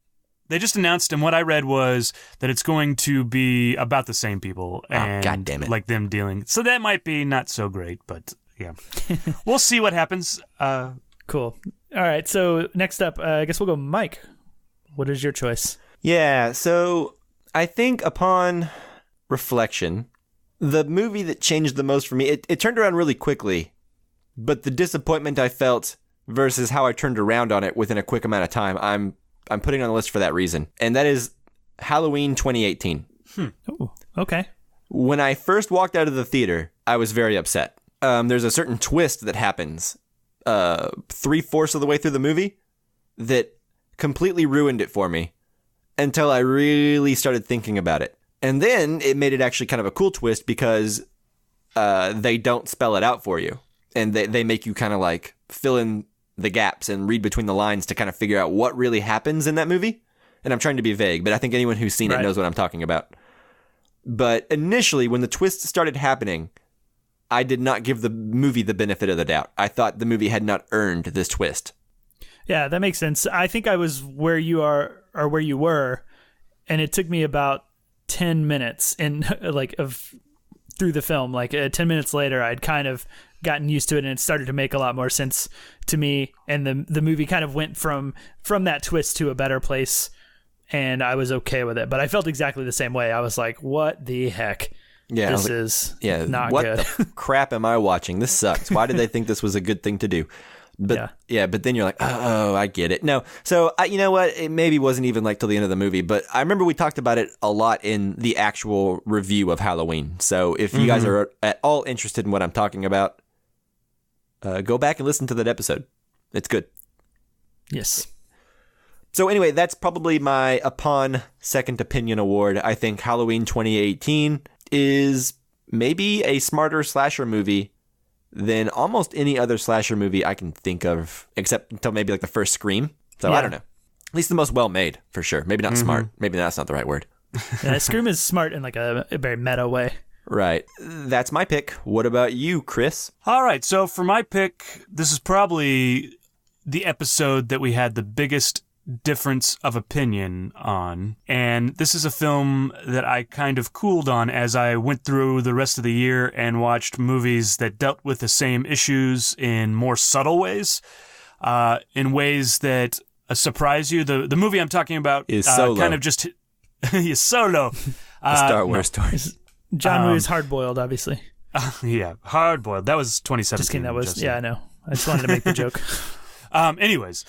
S1: they just announced, and what I read was that it's going to be about the same people. And
S2: God damn it.
S1: like them dealing. So that might be not so great, but yeah. We'll see what happens.
S3: Cool. All right, so next up, I guess we'll go Mike. What is your choice?
S2: Yeah, so I think upon reflection, the movie that changed the most for me, it turned around really quickly, but the disappointment I felt versus how I turned around on it within a quick amount of time, I'm putting on the list for that reason. And that is Halloween 2018.
S3: Oh, okay.
S2: When I first walked out of the theater, I was very upset. There's a certain twist that happens 3/4 of the way through the movie that completely ruined it for me until I really started thinking about it. And then it made it actually kind of a cool twist because they don't spell it out for you. And they make you kind of like fill in the gaps and read between the lines to kind of figure out what really happens in that movie. And I'm trying to be vague, but I think anyone who's seen it knows what I'm talking about. But initially, when the twist started happening, I did not give the movie the benefit of the doubt. I thought the movie had not earned this twist.
S3: Yeah, that makes sense. I think I was where you are or where you were, and it took me about 10 minutes through the film. 10 minutes later, I'd kind of gotten used to it, and it started to make a lot more sense to me. And the movie kind of went from that twist to a better place, and I was okay with it. But I felt exactly the same way. I was like, "What the heck?
S2: Yeah,
S3: this is not
S2: what
S3: good."
S2: The crap am I watching? This sucks. Why did they think this was a good thing to do? But but then you're like, oh, I get it. No, so you know what? It maybe wasn't even till the end of the movie, but I remember we talked about it a lot in the actual review of Halloween. So if you guys are at all interested in what I'm talking about, go back and listen to that episode. It's good.
S3: Yes.
S2: So anyway, that's probably my upon second opinion award. I think Halloween 2018 is maybe a smarter slasher movie than almost any other slasher movie I can think of, except until maybe the first Scream. So I don't know. At least the most well-made, for sure. Maybe not smart. Maybe that's not the right word.
S3: Yeah, Scream is smart in a very meta way.
S2: Right. That's my pick. What about you, Chris?
S1: All right, so for my pick, this is probably the episode that we had the biggest difference of opinion on. And this is a film that I kind of cooled on as I went through the rest of the year and watched movies that dealt with the same issues in more subtle ways, in ways that surprise you. The movie I'm talking about
S2: is Solo.
S1: Kind of just is Solo.
S2: The Star Wars stories.
S3: John Woo's Hard Boiled, obviously.
S1: Yeah, Hard Boiled. That was 2017.
S3: Just kidding. That was I know. I just wanted to make the joke.
S1: Anyways,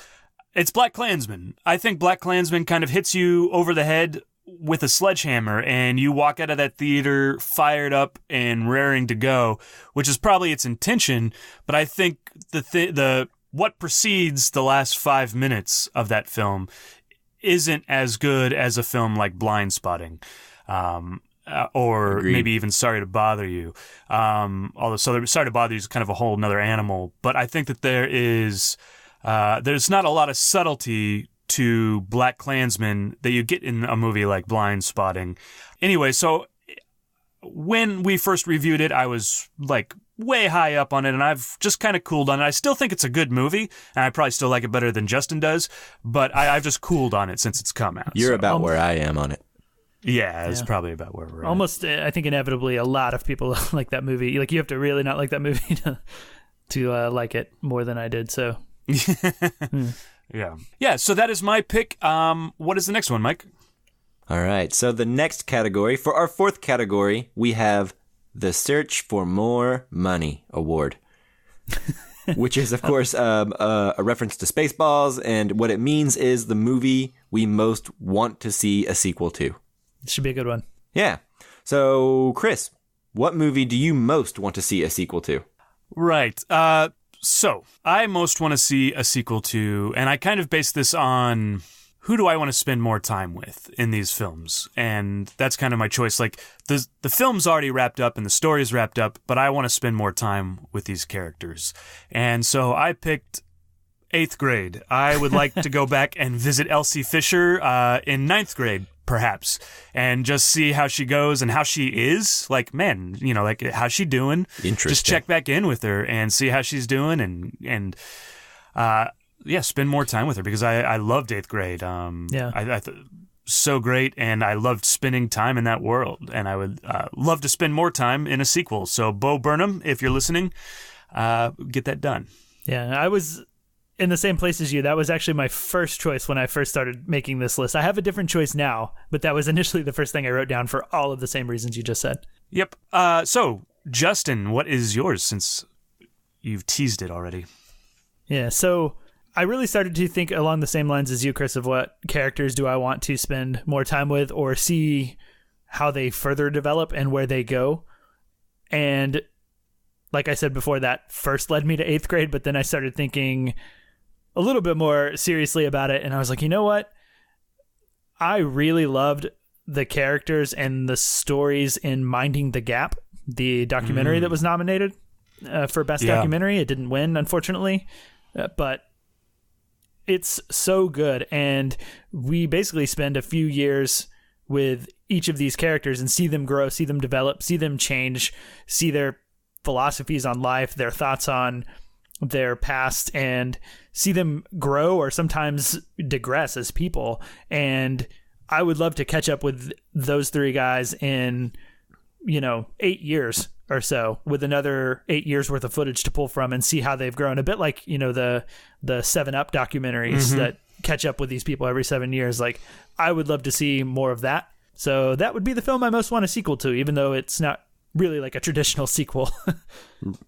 S1: it's Black Klansman. I think Black Klansman kind of hits you over the head with a sledgehammer, and you walk out of that theater fired up and raring to go, which is probably its intention. But I think the what precedes the last 5 minutes of that film isn't as good as a film like Blind Spotting. Or
S2: Agreed.
S1: Maybe even Sorry to Bother You. Although Sorry to Bother You is kind of a whole nother animal. But I think that there's not a lot of subtlety to Black Klansman that you get in a movie like Blind Spotting. Anyway, so when we first reviewed it, I was like way high up on it, and I've just kind of cooled on it. I still think it's a good movie, and I probably still like it better than Justin does, but I've just cooled on it since it's come out.
S2: You're about where I am on it.
S1: Yeah, it's probably about where we're
S3: almost, I think inevitably a lot of people like that movie. Like, you have to really not like that movie to like it more than I did, so.
S1: Yeah, so that is my pick. What is the next one, Mike?
S2: All right, so the next category, for our fourth category, we have the Search for More Money Award, which is, of course, a reference to Spaceballs, and what it means is the movie we most want to see a sequel to.
S3: Should be a good one.
S2: Yeah. So, Chris, what movie do you most want to see a sequel to?
S1: Right. So, I most want to see a sequel to, and I kind of base this on who do I want to spend more time with in these films? And that's kind of my choice. Like, the film's already wrapped up and the story's wrapped up, but I want to spend more time with these characters. And so I picked 8th grade. I would like to go back and visit Elsie Fisher in 9th grade, perhaps, and just see how she goes and how she is. Like, man, like, how's she doing?
S2: Interesting.
S1: Just check back in with her and see how she's doing, and spend more time with her, because I loved 8th grade. I so great, and I loved spending time in that world, and I would love to spend more time in a sequel. So, Bo Burnham, if you're listening, get that done.
S3: Yeah, I was in the same place as you. That was actually my first choice when I first started making this list. I have a different choice now, but that was initially the first thing I wrote down for all of the same reasons you just said.
S1: Yep. So, Justin, what is yours, since you've teased it already?
S3: Yeah, so I really started to think along the same lines as you, Chris, of what characters do I want to spend more time with or see how they further develop and where they go. And like I said before, that first led me to 8th grade, but then I started thinking a little bit more seriously about it, and I was like, you know what? I really loved the characters and the stories in Minding the Gap, the documentary that was nominated for Best Documentary. It didn't win, unfortunately, but it's so good, and we basically spend a few years with each of these characters and see them grow, see them develop, see them change, see their philosophies on life, their thoughts on their past, and see them grow or sometimes digress as people. And I would love to catch up with those three guys in, 8 years or so, with another 8 years worth of footage to pull from and see how they've grown. A bit like, the 7-Up documentaries that catch up with these people every 7 years. Like, I would love to see more of that. So that would be the film I most want a sequel to, even though it's not really like a traditional sequel.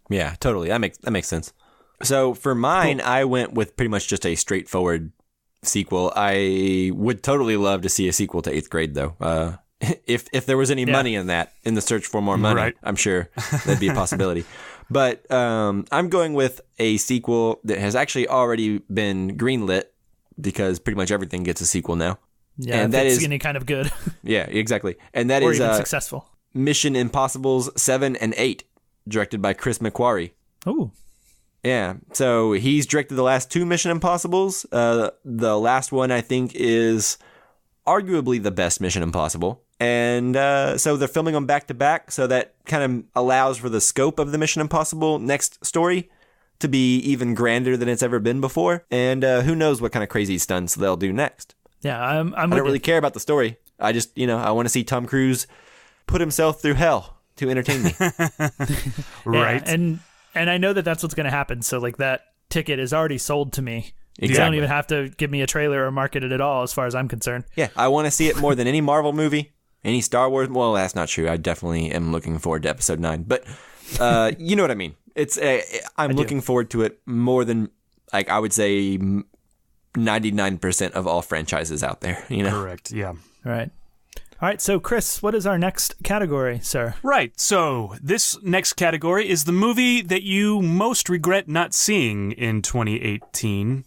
S2: Yeah, totally. That makes sense. So for mine, I went with pretty much just a straightforward sequel. I would totally love to see a sequel to 8th grade, though. If there was any money in that, in the search for more money, right. I'm sure that'd be a possibility. But I'm going with a sequel that has actually already been greenlit, because pretty much everything gets a sequel now.
S3: Yeah,
S2: and that is
S3: getting kind of good.
S2: Yeah, exactly. And that
S3: or
S2: is
S3: even successful.
S2: Mission Impossibles 7 and 8, directed by Chris McQuarrie.
S3: Ooh.
S2: Yeah, so he's directed the last 2 Mission Impossibles. The last one, I think, is arguably the best Mission Impossible. And so they're filming them back to back, so that kind of allows for the scope of the Mission Impossible next story to be even grander than it's ever been before. And who knows what kind of crazy stunts they'll do next.
S3: Yeah,
S2: I don't really care about the story. I just, I want to see Tom Cruise put himself through hell to entertain me.
S1: Right.
S3: Yeah, and I know that that's what's going to happen. So, like, that ticket is already sold to me.
S2: Exactly.
S3: You don't even have to give me a trailer or market it at all, as far as I'm concerned.
S2: Yeah, I want to see it more than any Marvel movie, any Star Wars. Well, that's not true. I definitely am looking forward to Episode 9. But you know what I mean. It's I'm looking forward to it more than, like, I would say 99% of all franchises out there.
S1: Correct. Yeah.
S3: All right. All right, so Chris, what is our next category, sir?
S1: Right, so this next category is the movie that you most regret not seeing in 2018.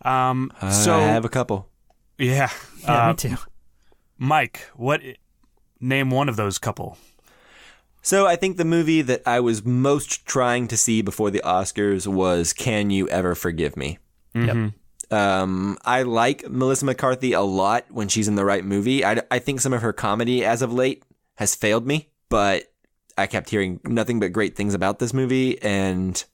S2: I have a couple.
S1: Yeah.
S3: Yeah, me too.
S1: Mike, name one of those couple.
S2: So I think the movie that I was most trying to see before the Oscars was Can You Ever Forgive Me?
S1: Mm-hmm.
S3: Yep.
S2: I like Melissa McCarthy a lot when she's in the right movie. I think some of her comedy as of late has failed me. but I kept hearing nothing but great things about this movie, and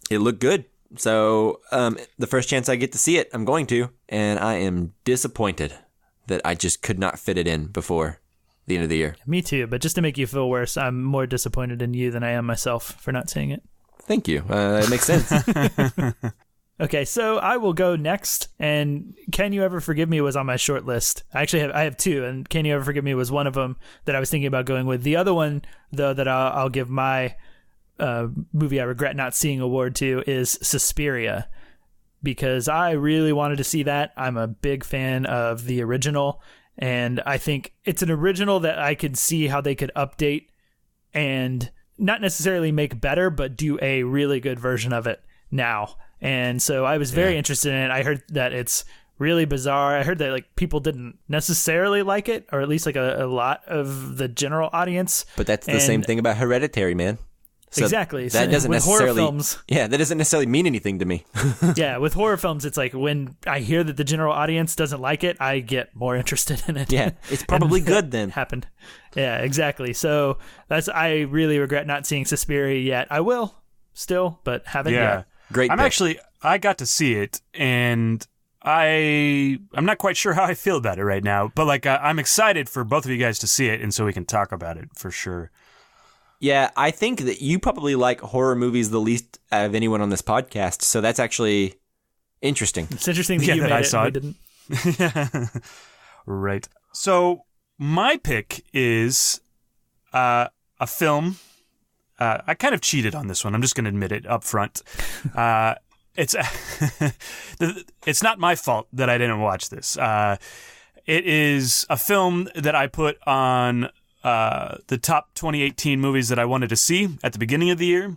S2: it looked good. So the first chance I get to see it, I'm going to, and I am disappointed that I just could not fit it in before the end of the year.
S3: Me too, but just to make you feel worse, I'm more disappointed in you than I am myself for not seeing it.
S2: Thank you. It makes sense.
S3: Okay, so I will go next, and Can You Ever Forgive Me was on my short list. I have two, and Can You Ever Forgive Me was one of them that I was thinking about going with. The other one, though, that I'll give my movie I regret not seeing award to is Suspiria, because I really wanted to see that. I'm a big fan of the original, and I think it's an original that I could see how they could update and not necessarily make better, but do a really good version of it now. And so I was very interested in it. I heard that it's really bizarre. I heard that like people didn't necessarily like it, or at least like a lot of the general audience.
S2: But that's the same thing about Hereditary, man. So
S3: exactly.
S2: That doesn't
S3: with
S2: necessarily,
S3: horror films,
S2: that doesn't necessarily mean anything to me.
S3: Yeah, with horror films, it's like when I hear that the general audience doesn't like it, I get more interested in it.
S2: Yeah, it's probably good then.
S3: Happened. Yeah, exactly. So I really regret not seeing Suspiria yet. I will still, but haven't yet.
S2: Great.
S1: I got to see it, and I'm not quite sure how I feel about it right now, but like I'm excited for both of you guys to see it, and so we can talk about it for sure.
S2: Yeah, I think that you probably like horror movies the least out of anyone on this podcast, so that's actually interesting.
S3: It's interesting that you made
S1: I
S3: it
S1: saw
S3: and we
S1: it.
S3: didn't.
S1: Right. So my pick is a film. I kind of cheated on this one. I'm just going to admit it up front. It's not my fault that I didn't watch this. It is a film that I put on the top 2018 movies that I wanted to see at the beginning of the year.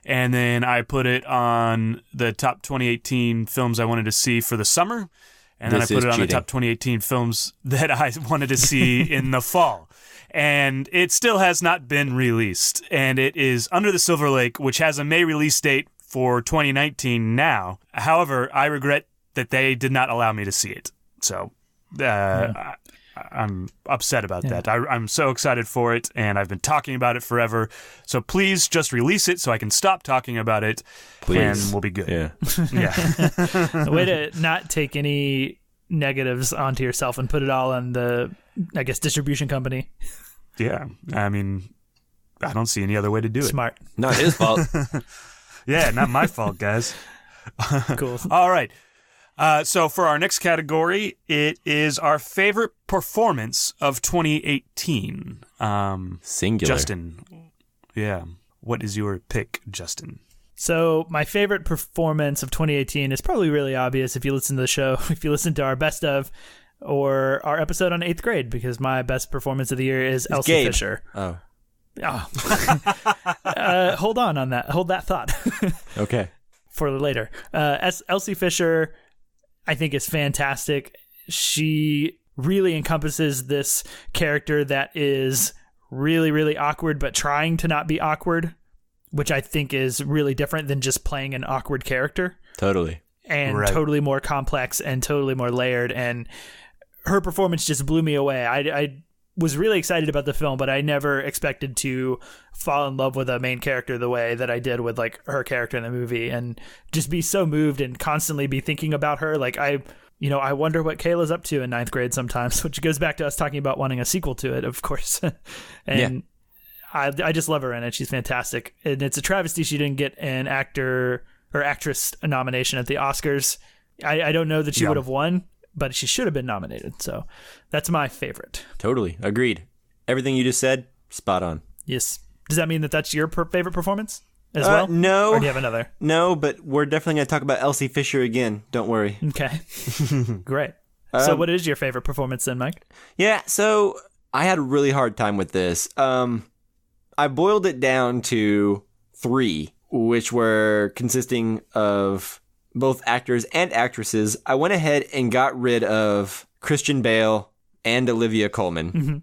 S1: And then I put it on the top 2018 films I wanted to see for the summer. And then I put it on the top 2018 films that I wanted to see in the fall. And it still has not been released. And it is Under the Silver Lake, which has a May release date for 2019 now. However, I regret that they did not allow me to see it. So I'm upset about that. I'm so excited for it, and I've been talking about it forever. So please just release it so I can stop talking about it, and we'll be good.
S2: Yeah.
S3: Way to not take any negatives onto yourself and put it all on the, I guess, distribution company.
S1: Yeah. I mean, I don't see any other way to do it.
S3: Smart.
S2: Not his fault.
S1: Yeah, not my fault, guys.
S3: Cool.
S1: All right. So for our next category, it is our favorite performance of 2018.
S2: Singular.
S1: Justin, yeah. What is your pick, Justin?
S3: So my favorite performance of 2018 is probably really obvious if you listen to the show, if you listen to our best of, or our episode on 8th grade, because my best performance of the year is Elsie
S2: Gabe.
S3: Fisher.
S2: Oh.
S3: Hold on that. Hold that thought.
S2: Okay.
S3: For later. Elsie Fisher, I think, is fantastic. She really encompasses this character that is really, really awkward, but trying to not be awkward, which I think is really different than just playing an awkward character.
S2: Totally.
S3: And totally more complex and totally more layered. And her performance just blew me away. I was really excited about the film, but I never expected to fall in love with a main character the way that I did with like her character in the movie, and just be so moved and constantly be thinking about her. Like I wonder what Kayla's up to in 9th grade sometimes, which goes back to us talking about wanting a sequel to it, of course. And I just love her in it. She's fantastic. And it's a travesty she didn't get an actor or actress nomination at the Oscars. I don't know that she would have won, but she should have been nominated. So that's my favorite.
S2: Totally. Agreed. Everything you just said, spot on.
S3: Yes. Does that mean that that's your favorite performance as well?
S2: No.
S3: Or do you have another?
S2: No, but we're definitely going to talk about Elsie Fisher again. Don't worry.
S3: Okay. Great. So what is your favorite performance then, Mike?
S2: Yeah, so I had a really hard time with this. I boiled it down to 3, which were consisting of both actors and actresses. I went ahead and got rid of Christian Bale and Olivia Colman,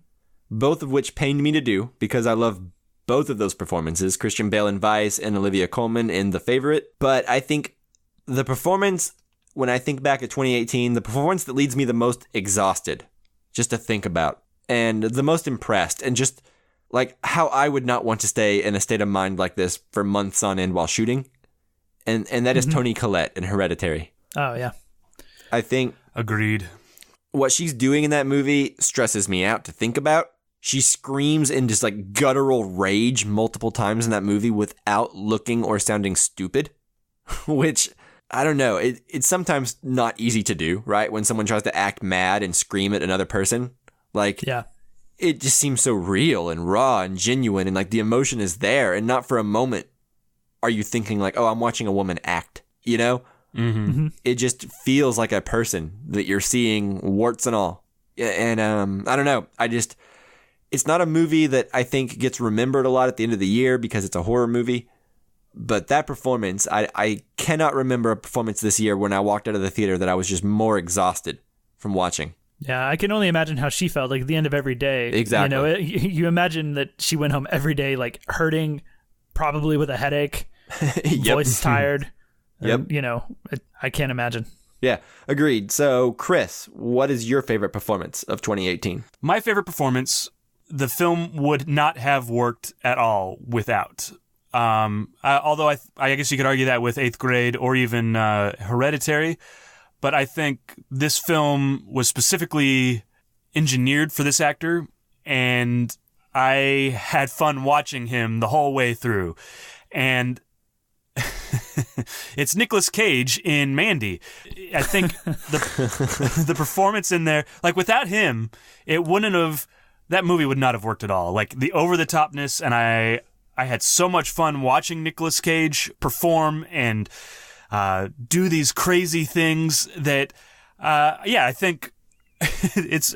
S2: both of which pained me to do because I love both of those performances, Christian Bale in Vice and Olivia Colman in The Favorite. But I think the performance, when I think back at 2018, the performance that leaves me the most exhausted, just to think about, and the most impressed, and just like how I would not want to stay in a state of mind like this for months on end while shooting. And that is Toni Collette in Hereditary.
S3: Oh, yeah.
S2: I think...
S1: Agreed.
S2: What she's doing in that movie stresses me out to think about. She screams in just like guttural rage multiple times in that movie without looking or sounding stupid, which I don't know. It's sometimes not easy to do, right? When someone tries to act mad and scream at another person, like,
S3: yeah,
S2: it just seems so real and raw and genuine, and like the emotion is there, and not for a moment are you thinking like, oh, I'm watching a woman act, you know?
S1: Mm-hmm.
S2: It just feels like a person that you're seeing, warts and all. And I don't know. It's not a movie that I think gets remembered a lot at the end of the year because it's a horror movie. But that performance, I cannot remember a performance this year when I walked out of the theater that I was just more exhausted from watching.
S3: Yeah, I can only imagine how she felt like at the end of every day.
S2: Exactly.
S3: You know, you imagine that she went home every day like hurting, probably with a headache, voice tired.
S2: Yep.
S3: You know, I can't imagine.
S2: Yeah, agreed. So, Chris, what is your favorite performance of 2018?
S1: My favorite performance, the film would not have worked at all without. Although I guess you could argue that with 8th Grade or even Hereditary. But I think this film was specifically engineered for this actor, and I had fun watching him the whole way through. And it's Nicolas Cage in Mandy. I think the performance in there, like without him, that movie would not have worked at all. Like the over-the-topness, and I had so much fun watching Nicolas Cage perform and do these crazy things that, I think it's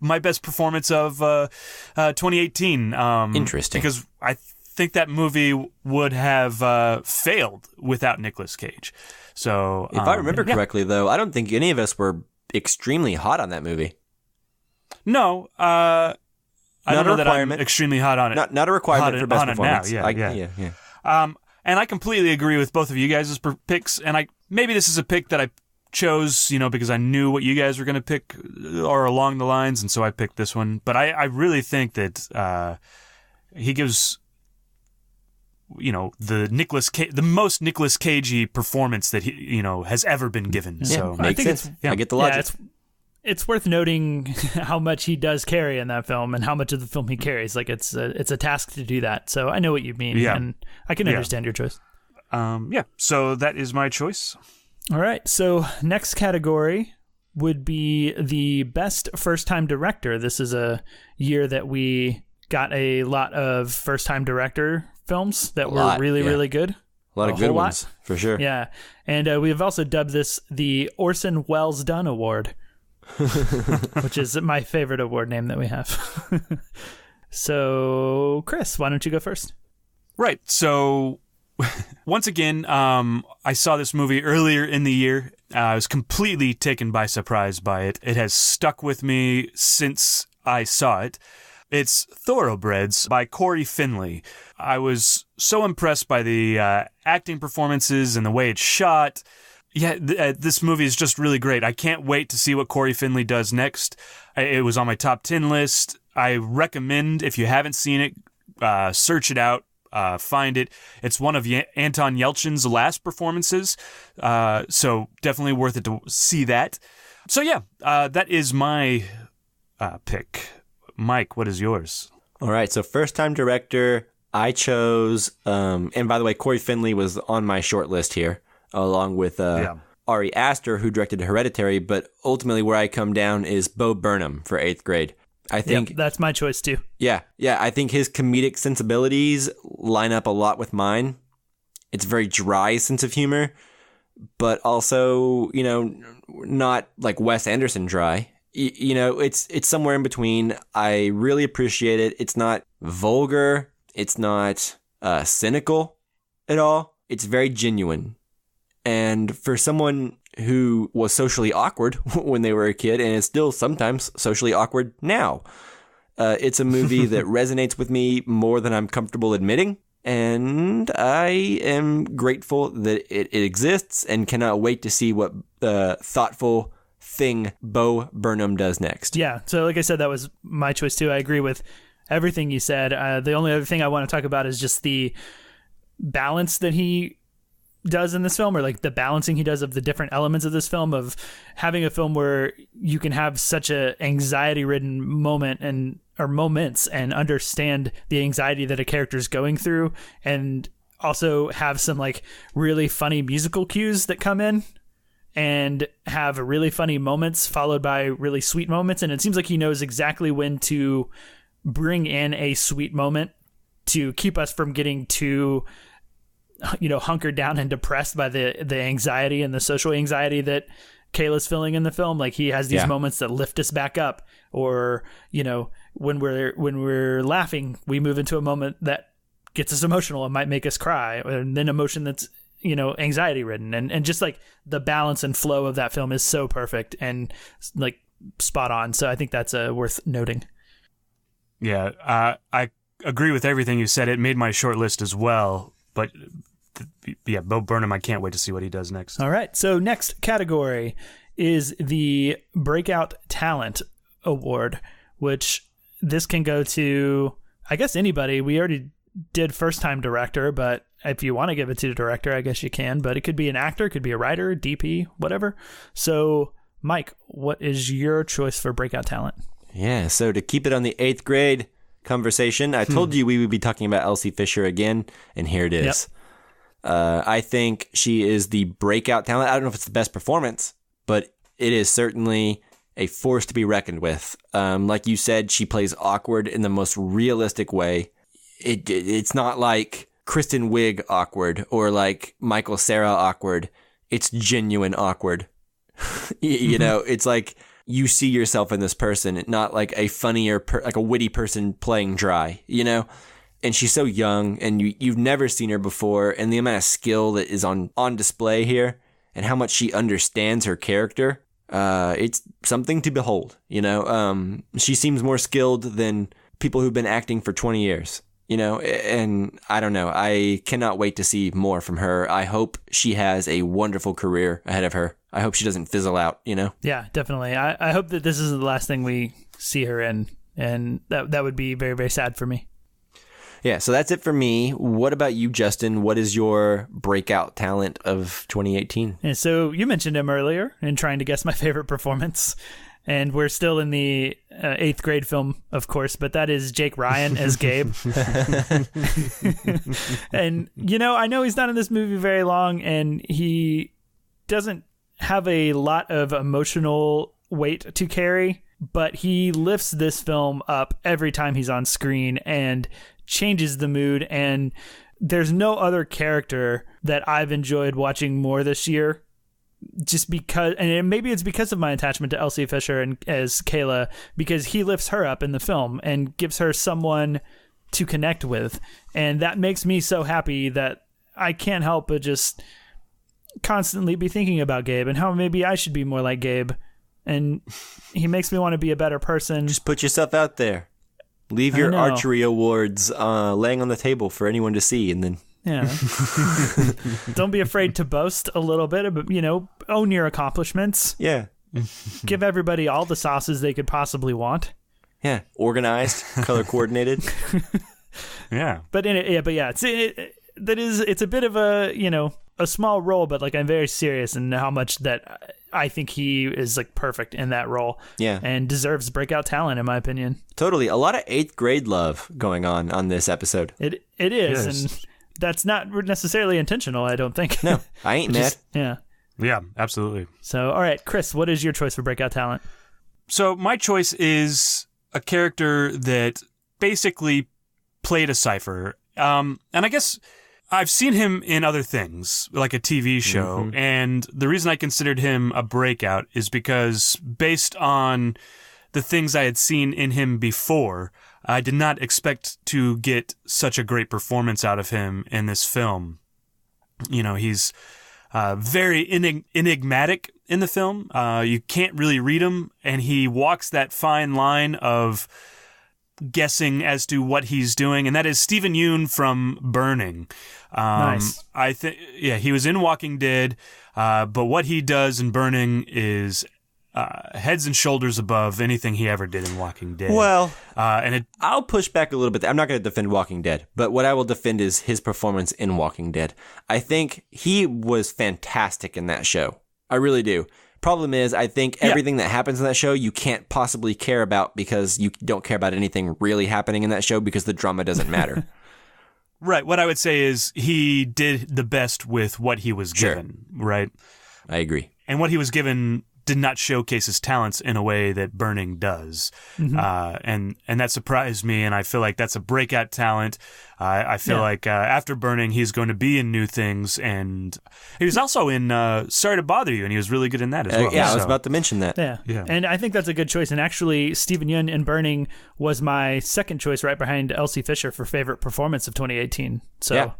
S1: my best performance of 2018.
S2: Interesting.
S1: Because I think that movie would have failed without Nicolas Cage. So,
S2: if I remember correctly, though, I don't think any of us were extremely hot on that movie.
S1: No, I don't know that I'm extremely hot on it.
S2: Not a requirement for best performance.
S1: Now, yeah. And I completely agree with both of you guys' picks. And maybe this is a pick that I chose, because I knew what you guys were going to pick or along the lines, and so I picked this one. But I really think that he gives, the most Nicolas Cagey performance that he, has ever been given.
S2: Yeah,
S1: so
S2: makes sense. I get the logic.
S3: It's worth noting how much he does carry in that film and how much of the film he carries. Like it's a task to do that. So I know what you mean, and I can understand your choice.
S1: So that is my choice.
S3: All right. So next category would be the best first-time director. This is a year that we got a lot of first-time director films that were really good.
S2: A lot of good ones, for sure.
S3: Yeah. And we've also dubbed this the Orson Welles Done Award. Which is my favorite award name that we have. So, Chris, why don't you go first?
S1: Right. So, once again, I saw this movie earlier in the year. I was completely taken by surprise by it. It has stuck with me since I saw it. It's Thoroughbreds by Corey Finley. I was so impressed by the acting performances and the way it's shot. Yeah, this movie is just really great. I can't wait to see what Corey Finley does next. It was on my top 10 list. I recommend, if you haven't seen it, search it out, find it. It's one of Anton Yelchin's last performances, so definitely worth it to see that. So yeah, that is my pick. Mike, what is yours?
S2: All right, so first-time director, I chose, and by the way, Corey Finley was on my short list here, along with Ari Aster, who directed Hereditary, but ultimately where I come down is Bo Burnham for 8th Grade. I think
S3: that's my choice too.
S2: Yeah, I think his comedic sensibilities line up a lot with mine. It's a very dry sense of humor, but also, not like Wes Anderson dry. It's somewhere in between. I really appreciate it. It's not vulgar. It's not cynical at all. It's very genuine. And for someone who was socially awkward when they were a kid and is still sometimes socially awkward now, it's a movie that resonates with me more than I'm comfortable admitting. And I am grateful that it exists and cannot wait to see what thoughtful thing Bo Burnham does next.
S3: Yeah. So like I said, that was my choice too. I agree with everything you said. The only other thing I want to talk about is just the balance that he does in this film, or like the balancing he does of the different elements of this film, of having a film where you can have such a anxiety ridden moment or moments and understand the anxiety that a character is going through, and also have some like really funny musical cues that come in and have really funny moments followed by really sweet moments. And it seems like he knows exactly when to bring in a sweet moment to keep us from getting too, hunkered down and depressed by the anxiety and the social anxiety that Kayla's feeling in the film. Like, he has these moments that lift us back up, or, when we're laughing, we move into a moment that gets us emotional and might make us cry, and then emotion that's, anxiety ridden, and just like the balance and flow of that film is so perfect and like spot on. So I think that's worth noting.
S1: Yeah. I agree with everything you said. It made my short list as well, but Bo Burnham, I can't wait to see what he does next.
S3: All right. So next category is the Breakout Talent Award, which this can go to, I guess, anybody. We already did first time director, but if you want to give it to the director, I guess you can, but it could be an actor, it could be a writer, DP, whatever. So Mike, what is your choice for breakout talent?
S2: Yeah, so to keep it on the 8th grade conversation, I told you we would be talking about Elsie Fisher again, and here it is. Yep. I think she is the breakout talent. I don't know if it's the best performance, but it is certainly a force to be reckoned with. Like you said, she plays awkward in the most realistic way. It's not like Kristen Wiig awkward or like Michael Cera awkward. It's genuine awkward. It's like you see yourself in this person, not like a funnier, like a witty person playing dry, And she's so young, and you've never seen her before, and the amount of skill that is on display here, and how much she understands her character, it's something to behold, She seems more skilled than people who've been acting for 20 years, and I don't know. I cannot wait to see more from her. I hope she has a wonderful career ahead of her. I hope she doesn't fizzle out,
S3: Yeah, definitely. I hope that this isn't the last thing we see her in, and that would be very, very sad for me.
S2: Yeah, so that's it for me. What about you, Justin? What is your breakout talent of 2018?
S3: And so you mentioned him earlier in trying to guess my favorite performance, and we're still in the 8th grade film, of course, but that is Jake Ryan as Gabe. And, I know he's not in this movie very long, and he doesn't have a lot of emotional weight to carry, but he lifts this film up every time he's on screen and changes the mood. And there's no other character that I've enjoyed watching more this year, just because, and maybe it's because of my attachment to Elsie Fisher and as Kayla, because he lifts her up in the film and gives her someone to connect with. And that makes me so happy that I can't help but just constantly be thinking about Gabe and how maybe I should be more like Gabe. And he makes me want to be a better person.
S2: Just put yourself out there. Leave your archery awards laying on the table for anyone to see, and then...
S3: Yeah. Don't be afraid to boast a little bit, but, own your accomplishments.
S2: Yeah.
S3: Give everybody all the sauces they could possibly want.
S2: Yeah. Organized, color coordinated.
S1: Yeah.
S3: But it's a bit of a small role, but like I'm very serious in how much that I think he is like perfect in that role.
S2: Yeah.
S3: And deserves breakout talent, in my opinion.
S2: Totally. A lot of 8th grade love going on this episode.
S3: It is. And that's not necessarily intentional, I don't think.
S2: No, I ain't mad.
S3: Yeah.
S1: Yeah, absolutely.
S3: So, all right, Chris, what is your choice for breakout talent?
S1: So my choice is a character that basically played a cipher. And I guess I've seen him in other things, like a TV show. Mm-hmm. And the reason I considered him a breakout is because based on the things I had seen in him before, I did not expect to get such a great performance out of him in this film. He's very enigmatic in the film. You can't really read him, and he walks that fine line of guessing as to what he's doing, and that is Stephen Yeun from Burning.
S3: Nice.
S1: I think, he was in Walking Dead, but what he does in Burning is heads and shoulders above anything he ever did in Walking Dead.
S2: Well,
S1: and
S2: I'll push back a little bit. I'm not going to defend Walking Dead, but what I will defend is his performance in Walking Dead. I think he was fantastic in that show. I really do. Problem is, I think everything that happens in that show you can't possibly care about because you don't care about anything really happening in that show because the drama doesn't matter.
S1: Right. What I would say is he did the best with what he was given, right?
S2: I agree.
S1: And what he was given did not showcase his talents in a way that Burning does. And that surprised me, and I feel like that's a breakout talent. I feel like after Burning, he's going to be in new things, and he was also in Sorry to Bother You, and he was really good in that as well.
S2: I was about to mention that.
S3: Yeah, and I think that's a good choice. And actually, Steven Yeun in Burning was my second choice right behind Elsie Fisher for favorite performance of 2018. So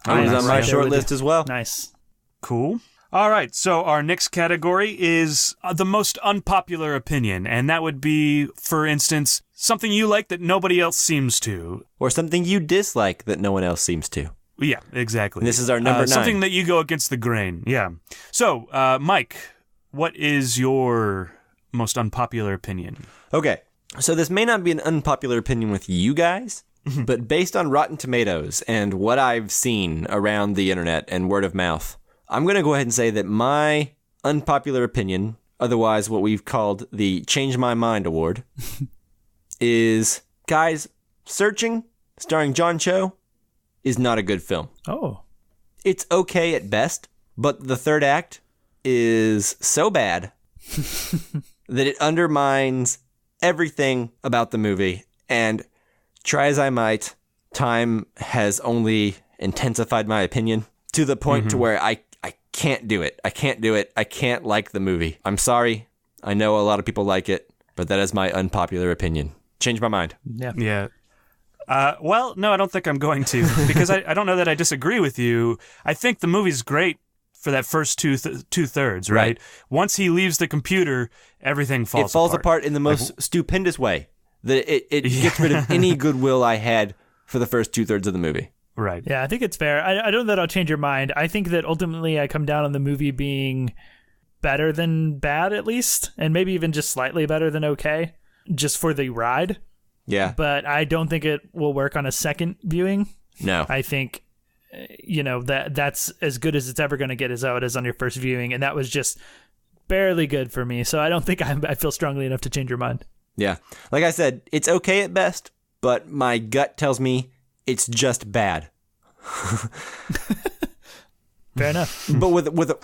S2: I was on my short list as well.
S3: Nice.
S1: Cool. All right, so our next category is the most unpopular opinion, and that would be, for instance, something you like that nobody else seems to.
S2: Or something you dislike that no one else seems to.
S1: Yeah, exactly.
S2: And this is our number 9.
S1: Something that you go against the grain, yeah. So, Mike, what is your most unpopular opinion?
S2: Okay, so this may not be an unpopular opinion with you guys, but based on Rotten Tomatoes and what I've seen around the internet and word of mouth, I'm going to go ahead and say that my unpopular opinion, otherwise what we've called the Change My Mind Award, is, guys, Searching, starring John Cho, is not a good film.
S3: Oh.
S2: It's okay at best, but the third act is so bad that it undermines everything about the movie. And try as I might, time has only intensified my opinion to the point to where I can't do it. I can't do it. I can't like the movie. I'm sorry. I know a lot of people like it, but that is my unpopular opinion. Change my mind.
S1: Yeah. Well, no, I don't think I'm going to, because I don't know that I disagree with you. I think the movie's great for that first two-thirds, right? Once he leaves the computer, everything falls apart.
S2: It falls apart in the most stupendous way. That it gets rid of any goodwill I had for the first 2/3 of the movie.
S1: Right.
S3: Yeah, I think it's fair. I don't know that I'll change your mind. I think that ultimately I come down on the movie being better than bad, at least, and maybe even just slightly better than okay, just for the ride.
S2: Yeah.
S3: But I don't think it will work on a second viewing.
S2: No.
S3: I think, that's as good as it's ever going to get as how it is on your first viewing, and that was just barely good for me. So I don't think I feel strongly enough to change your mind.
S2: Yeah. Like I said, it's okay at best, but my gut tells me it's just bad.
S3: Fair enough.
S2: But with a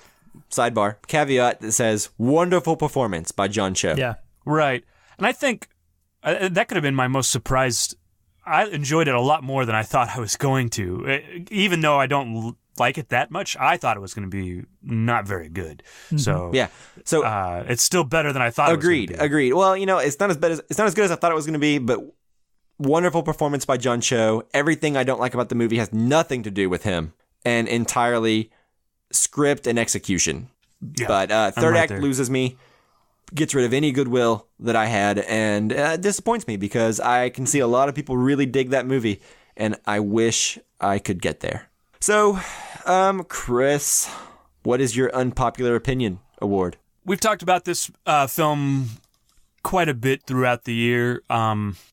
S2: sidebar caveat that says wonderful performance by John Cho.
S3: Yeah.
S1: Right. And I think that could have been my most surprised. I enjoyed it a lot more than I thought I was going to. Even though I don't like it that much, I thought it was going to be not very good. So
S2: yeah. So
S1: it's still better than I thought it was going to be.
S2: Agreed. Well, it's not as good as I thought it was going to be, but wonderful performance by John Cho. Everything I don't like about the movie has nothing to do with him and entirely script and execution.
S1: Yeah,
S2: but third act loses me, gets rid of any goodwill that I had, and disappoints me because I can see a lot of people really dig that movie, and I wish I could get there. So, Chris, what is your unpopular opinion award?
S1: We've talked about this film quite a bit throughout the year.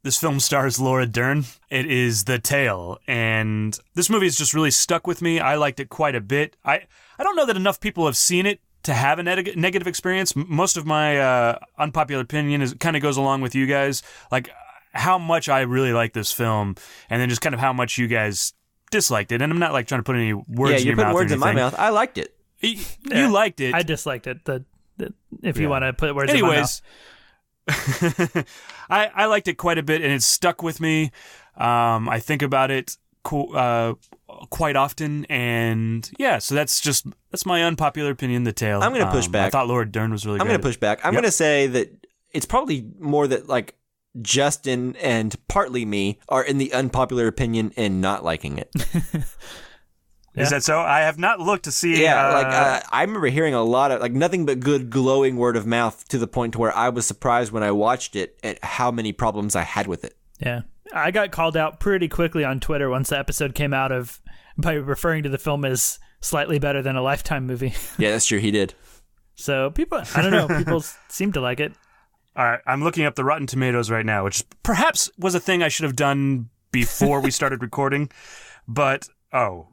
S1: This film stars Laura Dern. It is The Tale, and this movie has just really stuck with me. I liked it quite a bit. I don't know that enough people have seen it to have a negative experience. Most of my unpopular opinion kind of goes along with you guys, like how much I really like this film, and then just kind of how much you guys disliked it. And I'm not like trying to put any words in your mouth.
S2: Yeah, you're putting words in my mouth. I liked it.
S1: You liked it.
S3: I disliked it. If you want to put words in my mouth.
S1: I liked it quite a bit, and it stuck with me. I think about it quite often, and yeah, so that's my unpopular opinion. The Tale.
S2: I'm going to push back.
S1: I thought Laura Dern was really good.
S2: I'm going to push back. I'm going to say that it's probably more that like Justin and partly me are in the unpopular opinion and not liking it.
S1: Is that so? I have not looked to see.
S2: Yeah, I remember hearing a lot of like nothing but good glowing word of mouth to the point to where I was surprised when I watched it at how many problems I had with it.
S3: Yeah. I got called out pretty quickly on Twitter once the episode came out by referring to the film as slightly better than a Lifetime movie.
S2: Yeah, that's true. He did.
S3: So people, I don't know, people seem to like it.
S1: All right, I'm looking up the Rotten Tomatoes right now, which perhaps was a thing I should have done before we started recording, but okay.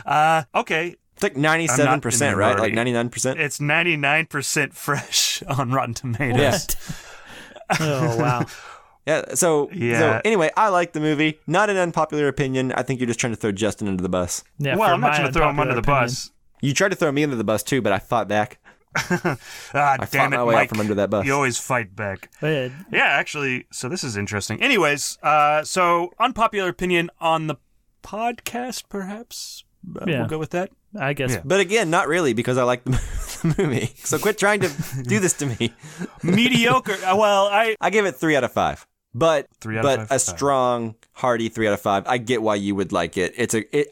S2: It's like 97%, right? Like 99%?
S1: It's 99% fresh on Rotten Tomatoes.
S2: Yeah.
S3: Oh, wow.
S2: So anyway, I like the movie. Not an unpopular opinion. I think you're just trying to throw Justin under the bus.
S3: Yeah,
S1: well, I'm not trying to throw him under the bus.
S2: You tried to throw me under the bus too, but I fought back.
S1: I
S2: fought my way out from under that bus.
S1: You always fight back.
S3: Yeah,
S1: actually, so this is interesting. Anyways, so unpopular opinion on the podcast, perhaps? We'll go with that.
S3: I guess.
S1: Yeah.
S2: But again, not really, because I like the movie. So quit trying to do this to me.
S1: Mediocre. Well,
S2: I give it 3 out of 5. But
S1: 3 out of 5.
S2: A strong, hearty 3 out of 5. I get why you would like it.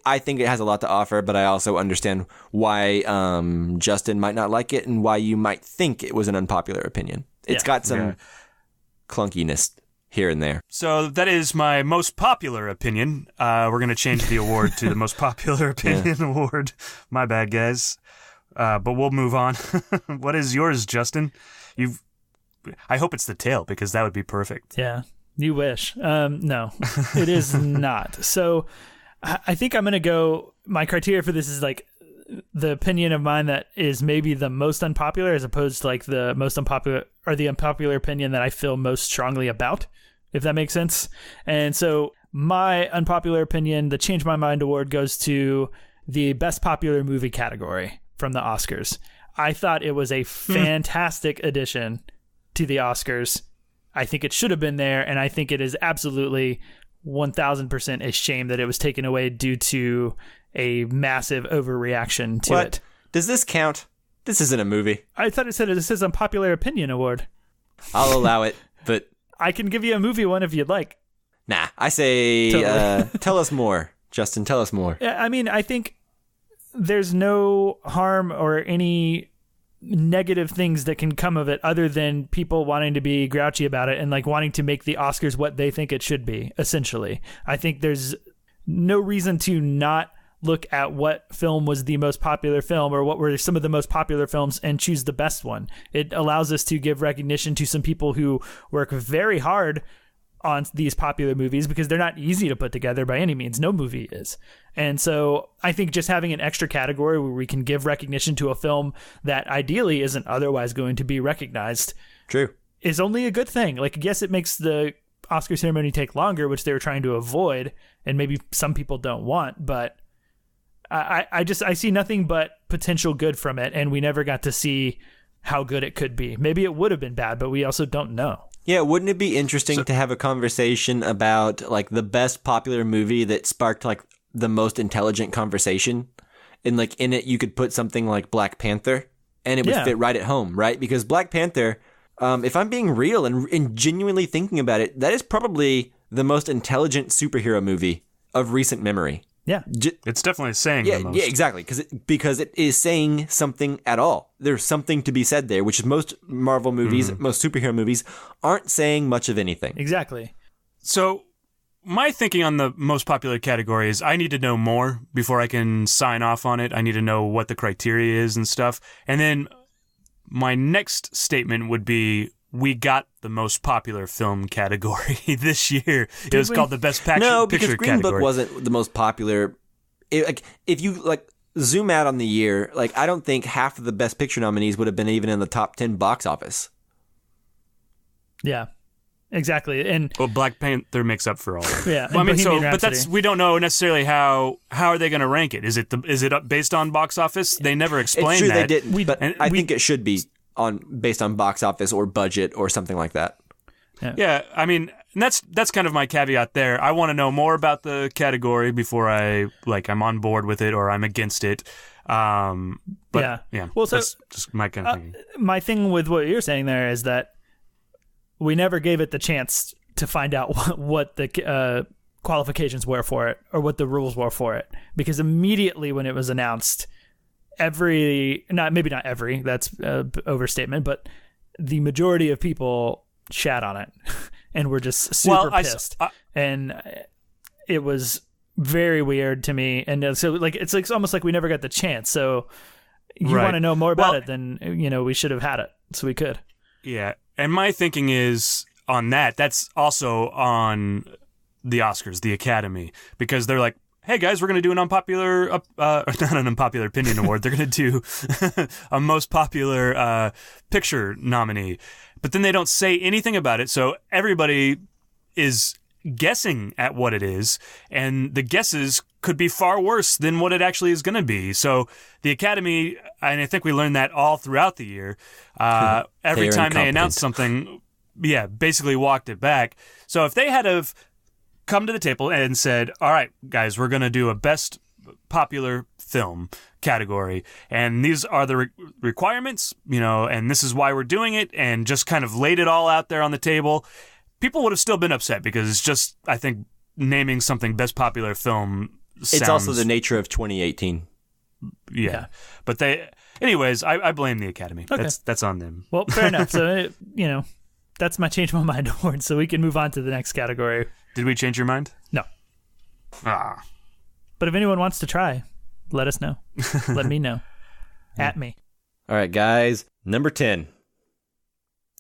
S2: I think it has a lot to offer, but I also understand why Justin might not like it and why you might think it was an unpopular opinion. It's got some clunkiness here and there.
S1: So that is my most popular opinion. We're going to change the award to the most popular opinion award. My bad, guys. But we'll move on. What is yours, Justin? I hope it's The Tale, because that would be perfect.
S3: Yeah, you wish. No, it is not. So I think I'm going to go, my criteria for this is like the opinion of mine that is maybe the most unpopular, as opposed to like the most unpopular or the unpopular opinion that I feel most strongly about, if that makes sense. And so my unpopular opinion, the Change My Mind award, goes to the best popular movie category from the Oscars. I thought it was a fantastic addition to the Oscars. I think it should have been there, and I think it is absolutely 1,000% a shame that it was taken away due to a massive overreaction to it.
S2: Does this count? This isn't a movie.
S3: I thought it said this is a unpopular opinion award.
S2: I'll allow it, but
S3: I can give you a movie one if you'd like.
S2: Nah, I say tell us more. Justin, tell us more.
S3: Yeah, I mean, I think there's no harm or any negative things that can come of it other than people wanting to be grouchy about it and like wanting to make the Oscars what they think it should be, essentially. I think there's no reason to not look at what film was the most popular film or what were some of the most popular films and choose the best one. It allows us to give recognition to some people who work very hard on these popular movies because they're not easy to put together by any means. No movie is. And so I think just having an extra category where we can give recognition to a film that ideally isn't otherwise going to be recognized is only a good thing. Like, yes, it makes the Oscar ceremony take longer, which they were trying to avoid, and maybe some people don't want, but I see nothing but potential good from it, and we never got to see how good it could be. Maybe it would have been bad, but we also don't know.
S2: Yeah, wouldn't it be interesting to have a conversation about like the best popular movie that sparked like the most intelligent conversation? And like in it, you could put something like Black Panther, and it would fit right at home, right? Because Black Panther, if I'm being real and genuinely thinking about it, that is probably the most intelligent superhero movie of recent memory.
S3: Yeah,
S1: it's definitely saying the most.
S2: Yeah, exactly. Because it is saying something at all. There's something to be said there, which is most Marvel movies, most superhero movies aren't saying much of anything.
S3: Exactly.
S1: So my thinking on the most popular category is I need to know more before I can sign off on it. I need to know what the criteria is and stuff. And then my next statement would be, we got the most popular film category this year. It was called the best picture category.
S2: No, because Green Book wasn't the most popular. If you like zoom out on the year, like I don't think half of the best picture nominees would have been even in the top 10 box office.
S3: Yeah, exactly. And
S1: well, Black Panther makes up for all that.
S3: Yeah,
S1: well, I mean, but we don't know necessarily how are they going to rank it? Is it based on box office? They never explained
S2: it's true
S1: that.
S2: They didn't, but I think it should be based on box office or budget or something like that.
S1: Yeah, I mean, that's kind of my caveat there. I want to know more about the category before I'm on board with it or I'm against it. But yeah. Well, so that's just my kind of thing.
S3: My thing with what you're saying there is that we never gave it the chance to find out what the qualifications were for it or what the rules were for it, because immediately when it was announced, maybe not every, that's an overstatement, but the majority of people shat on it and were just super pissed. And it was very weird to me. And so like, it's almost like we never got the chance. So you want to know more about it, then, we should have had it so we could.
S1: Yeah. And my thinking is on that's also on the Oscars, the Academy, because they're like, hey guys, we're going to do an unpopular, not an unpopular opinion award. They're going to do a most popular picture nominee. But then they don't say anything about it. So everybody is guessing at what it is. And the guesses could be far worse than what it actually is going to be. So the Academy, and I think we learned that all throughout the year, every time they announced something, basically walked it back. So if they had have come to the table and said, all right, guys, we're going to do a best popular film category, and these are the requirements, and this is why we're doing it, and just kind of laid it all out there on the table, people would have still been upset because it's just, I think, naming something best popular film sounds...
S2: It's also the nature of 2018.
S1: Yeah. But anyways, I blame the Academy. Okay. That's on them.
S3: Well, fair enough. So, that's my change my mind award, so we can move on to the next category.
S1: Did we change your mind?
S3: No. But if anyone wants to try, let us know. Let me know. At me.
S2: All right, guys. Number 10.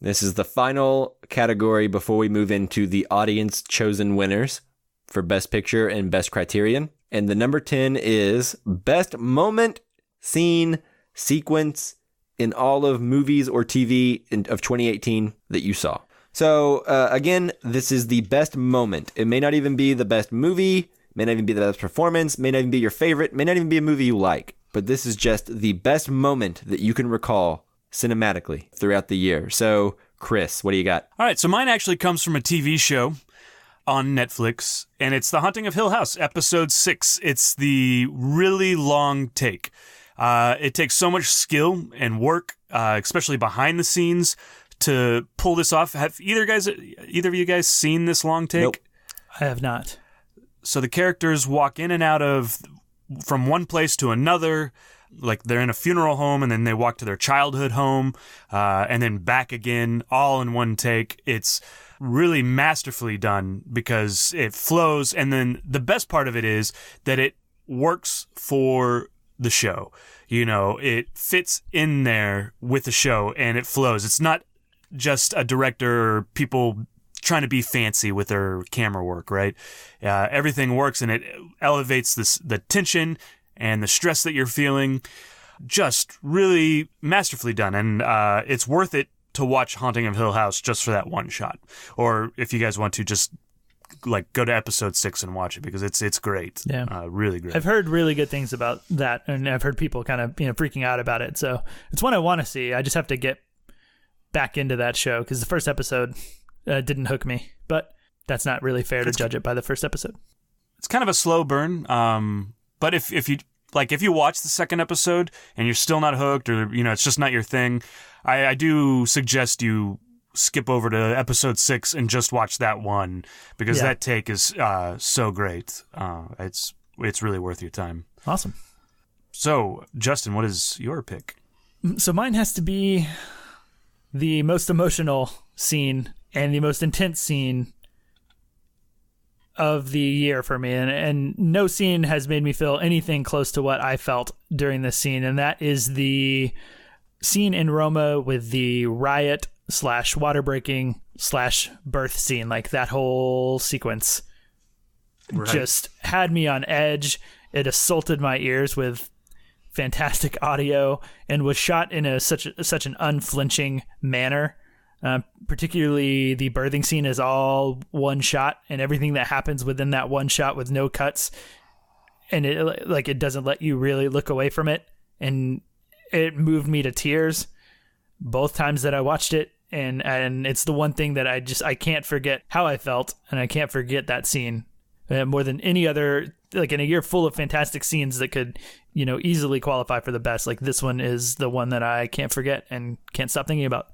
S2: This is the final category before we move into the audience chosen winners for Best Picture and Best Criterion. And the number 10 is Best Moment, Scene, Sequence in all of movies or TV of 2018 that you saw. So, again, this is the best moment. It may not even be the best movie, may not even be the best performance, may not even be your favorite, may not even be a movie you like. But this is just the best moment that you can recall cinematically throughout the year. So, Chris, what do you got?
S1: All right, so mine actually comes from a TV show on Netflix, and it's The Haunting of Hill House, episode 6. It's the really long take. It takes so much skill and work, especially behind the scenes, to pull this off. Have either of you guys seen this long take?
S2: Nope.
S3: I have not.
S1: So the characters walk in and out from one place to another, like they're in a funeral home, and then they walk to their childhood home, and then back again, all in one take. It's really masterfully done because it flows, and then the best part of it is that it works for the show. It fits in there with the show, and it flows. It's not just a director or people trying to be fancy with their camera work, right? Everything works, and it elevates the tension and the stress that you're feeling. Just really masterfully done, and it's worth it to watch Haunting of Hill House just for that one shot. Or if you guys want to, just go to episode 6 and watch it, because it's great.
S3: Yeah,
S1: really great.
S3: I've heard really good things about that, and I've heard people kind of freaking out about it. So it's one I want to see. I just have to get back into that show because the first episode didn't hook me. But that's not really fair to judge it by the first episode.
S1: It's kind of a slow burn. But if you watch the second episode and you're still not hooked, or it's just not your thing, I do suggest you skip over to episode 6 and just watch that one, because that take is so great. It's really worth your time.
S3: Awesome.
S1: So, Justin, what is your pick?
S3: So mine has to be the most emotional scene and the most intense scene of the year for me, and no scene has made me feel anything close to what I felt during this scene, and that is the scene in Roma with the riot / water breaking / birth scene. Like, that whole sequence just had me on edge. It assaulted my ears with fantastic audio and was shot in such an unflinching manner. Particularly the birthing scene is all one shot, and everything that happens within that one shot with no cuts, and it doesn't let you really look away from it, and it moved me to tears both times that I watched it, and it's the one thing that I can't forget how I felt, and I can't forget that scene more than any other. Like, in a year full of fantastic scenes that could easily qualify for the best, like, this one is the one that I can't forget and can't stop thinking about.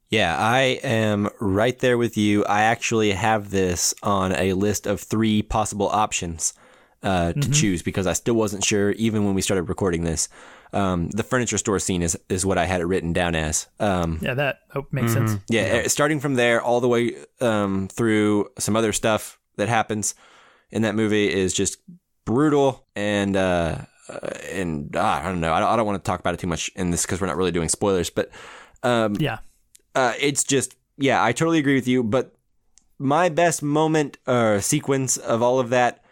S2: Yeah, I am right there with you. I actually have this on a list of 3 possible options to choose, because I still wasn't sure, even when we started recording this. The furniture store scene is what I had it written down as.
S3: That makes sense.
S2: Yeah, starting from there all the way through some other stuff that happens in that movie is just brutal, and and I don't know. I don't want to talk about it too much in this because we're not really doing spoilers. But it's just, I totally agree with you. But my best moment or sequence of all of that,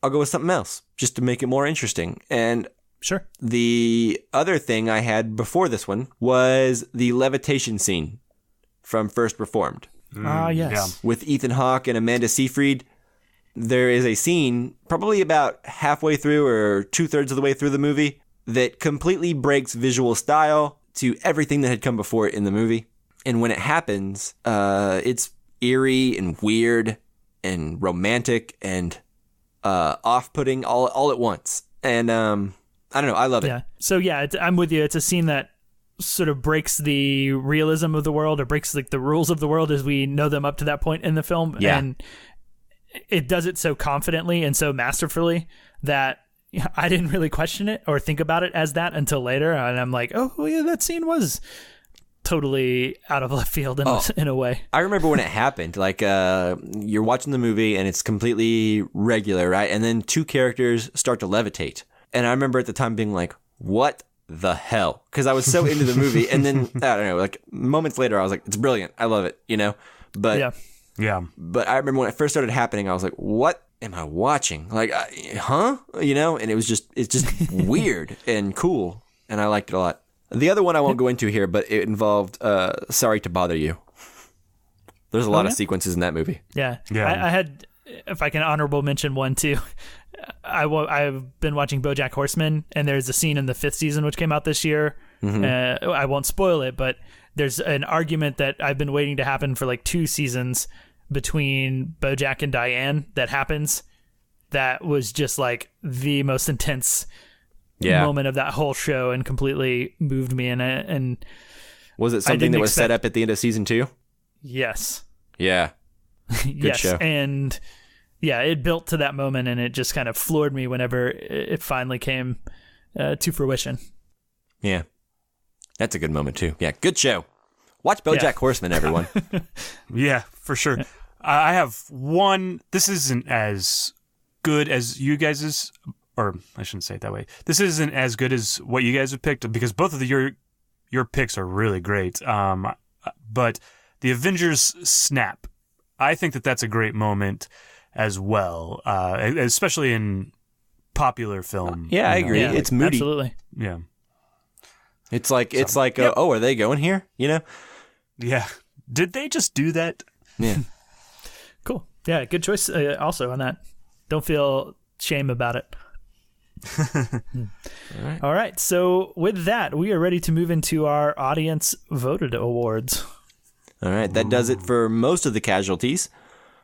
S2: I'll go with something else just to make it more interesting. And
S3: sure,
S2: the other thing I had before this one was the levitation scene from First Reformed.
S3: Yes.
S2: With Ethan Hawke and Amanda Seyfried. There is a scene probably about halfway through or 2/3 of the way through the movie that completely breaks visual style to everything that had come before it in the movie. And when it happens, it's eerie and weird and romantic and off-putting all at once. And I don't know. I love it.
S3: Yeah. So I'm with you. It's a scene that sort of breaks the realism of the world, or breaks like the rules of the world as we know them up to that point in the film.
S2: Yeah.
S3: And it does it so confidently and so masterfully that I didn't really question it or think about it as that until later. And I'm like, oh yeah, that scene was totally out of left field in a way.
S2: I remember when it happened, like you're watching the movie and it's completely regular, right? And then two characters start to levitate. And I remember at the time being like, what the hell? Because I was so into the movie. And then, I don't know, like moments later, I was like, it's brilliant. I love it, But
S1: yeah.
S2: But I remember when it first started happening, I was like, what am I watching? Like, huh? And it's just weird and cool. And I liked it a lot. The other one I won't go into here, but it involved Sorry to Bother You. There's a lot of sequences in that movie.
S3: Yeah. I had, if I can honorable mention one too, I've been watching BoJack Horseman, and there's a scene in the 5th season which came out this year. Mm-hmm. I won't spoil it, but there's an argument that I've been waiting to happen for like 2 seasons between BoJack and Diane that happens. That was just like the most intense moment of that whole show, and completely moved me in it. And
S2: was it something that was set up at the end of season 2?
S3: Yes.
S2: Yeah. Good show.
S3: And it built to that moment, and it just kind of floored me whenever it finally came to fruition.
S2: Yeah. That's a good moment, too. Yeah, good show. Watch BoJack Horseman, everyone.
S1: Yeah, for sure. I have one. This isn't as good as you guys's, or I shouldn't say it that way. This isn't as good as what you guys have picked, because both of your picks are really great. But the Avengers snap, I think that's a great moment as well, especially in popular film.
S2: Yeah, I agree. It's moody.
S3: Absolutely.
S1: Yeah.
S2: It's like, are they going here?
S1: Yeah. Did they just do that?
S2: Yeah.
S3: Cool. Yeah, good choice also on that. Don't feel shame about it. All right. So with that, we are ready to move into our audience voted awards.
S2: All right. That does it for most of the casualties.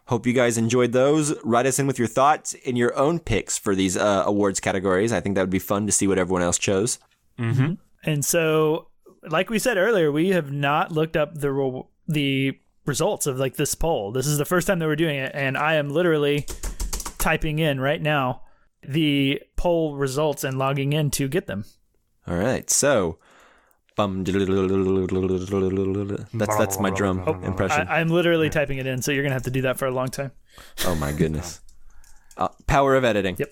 S2: Hope you guys enjoyed those. Write us in with your thoughts and your own picks for these awards categories. I think that would be fun to see what everyone else chose.
S3: Mm-hmm. And so, like we said earlier, we have not looked up the results of like this poll. This is the first time that we're doing it, and I am literally typing in right now the poll results and logging in to get them.
S2: All right, so that's my drum impression.
S3: I'm literally typing it in, so you're gonna have to do that for a long time.
S2: Oh my goodness! Power of editing.
S3: Yep.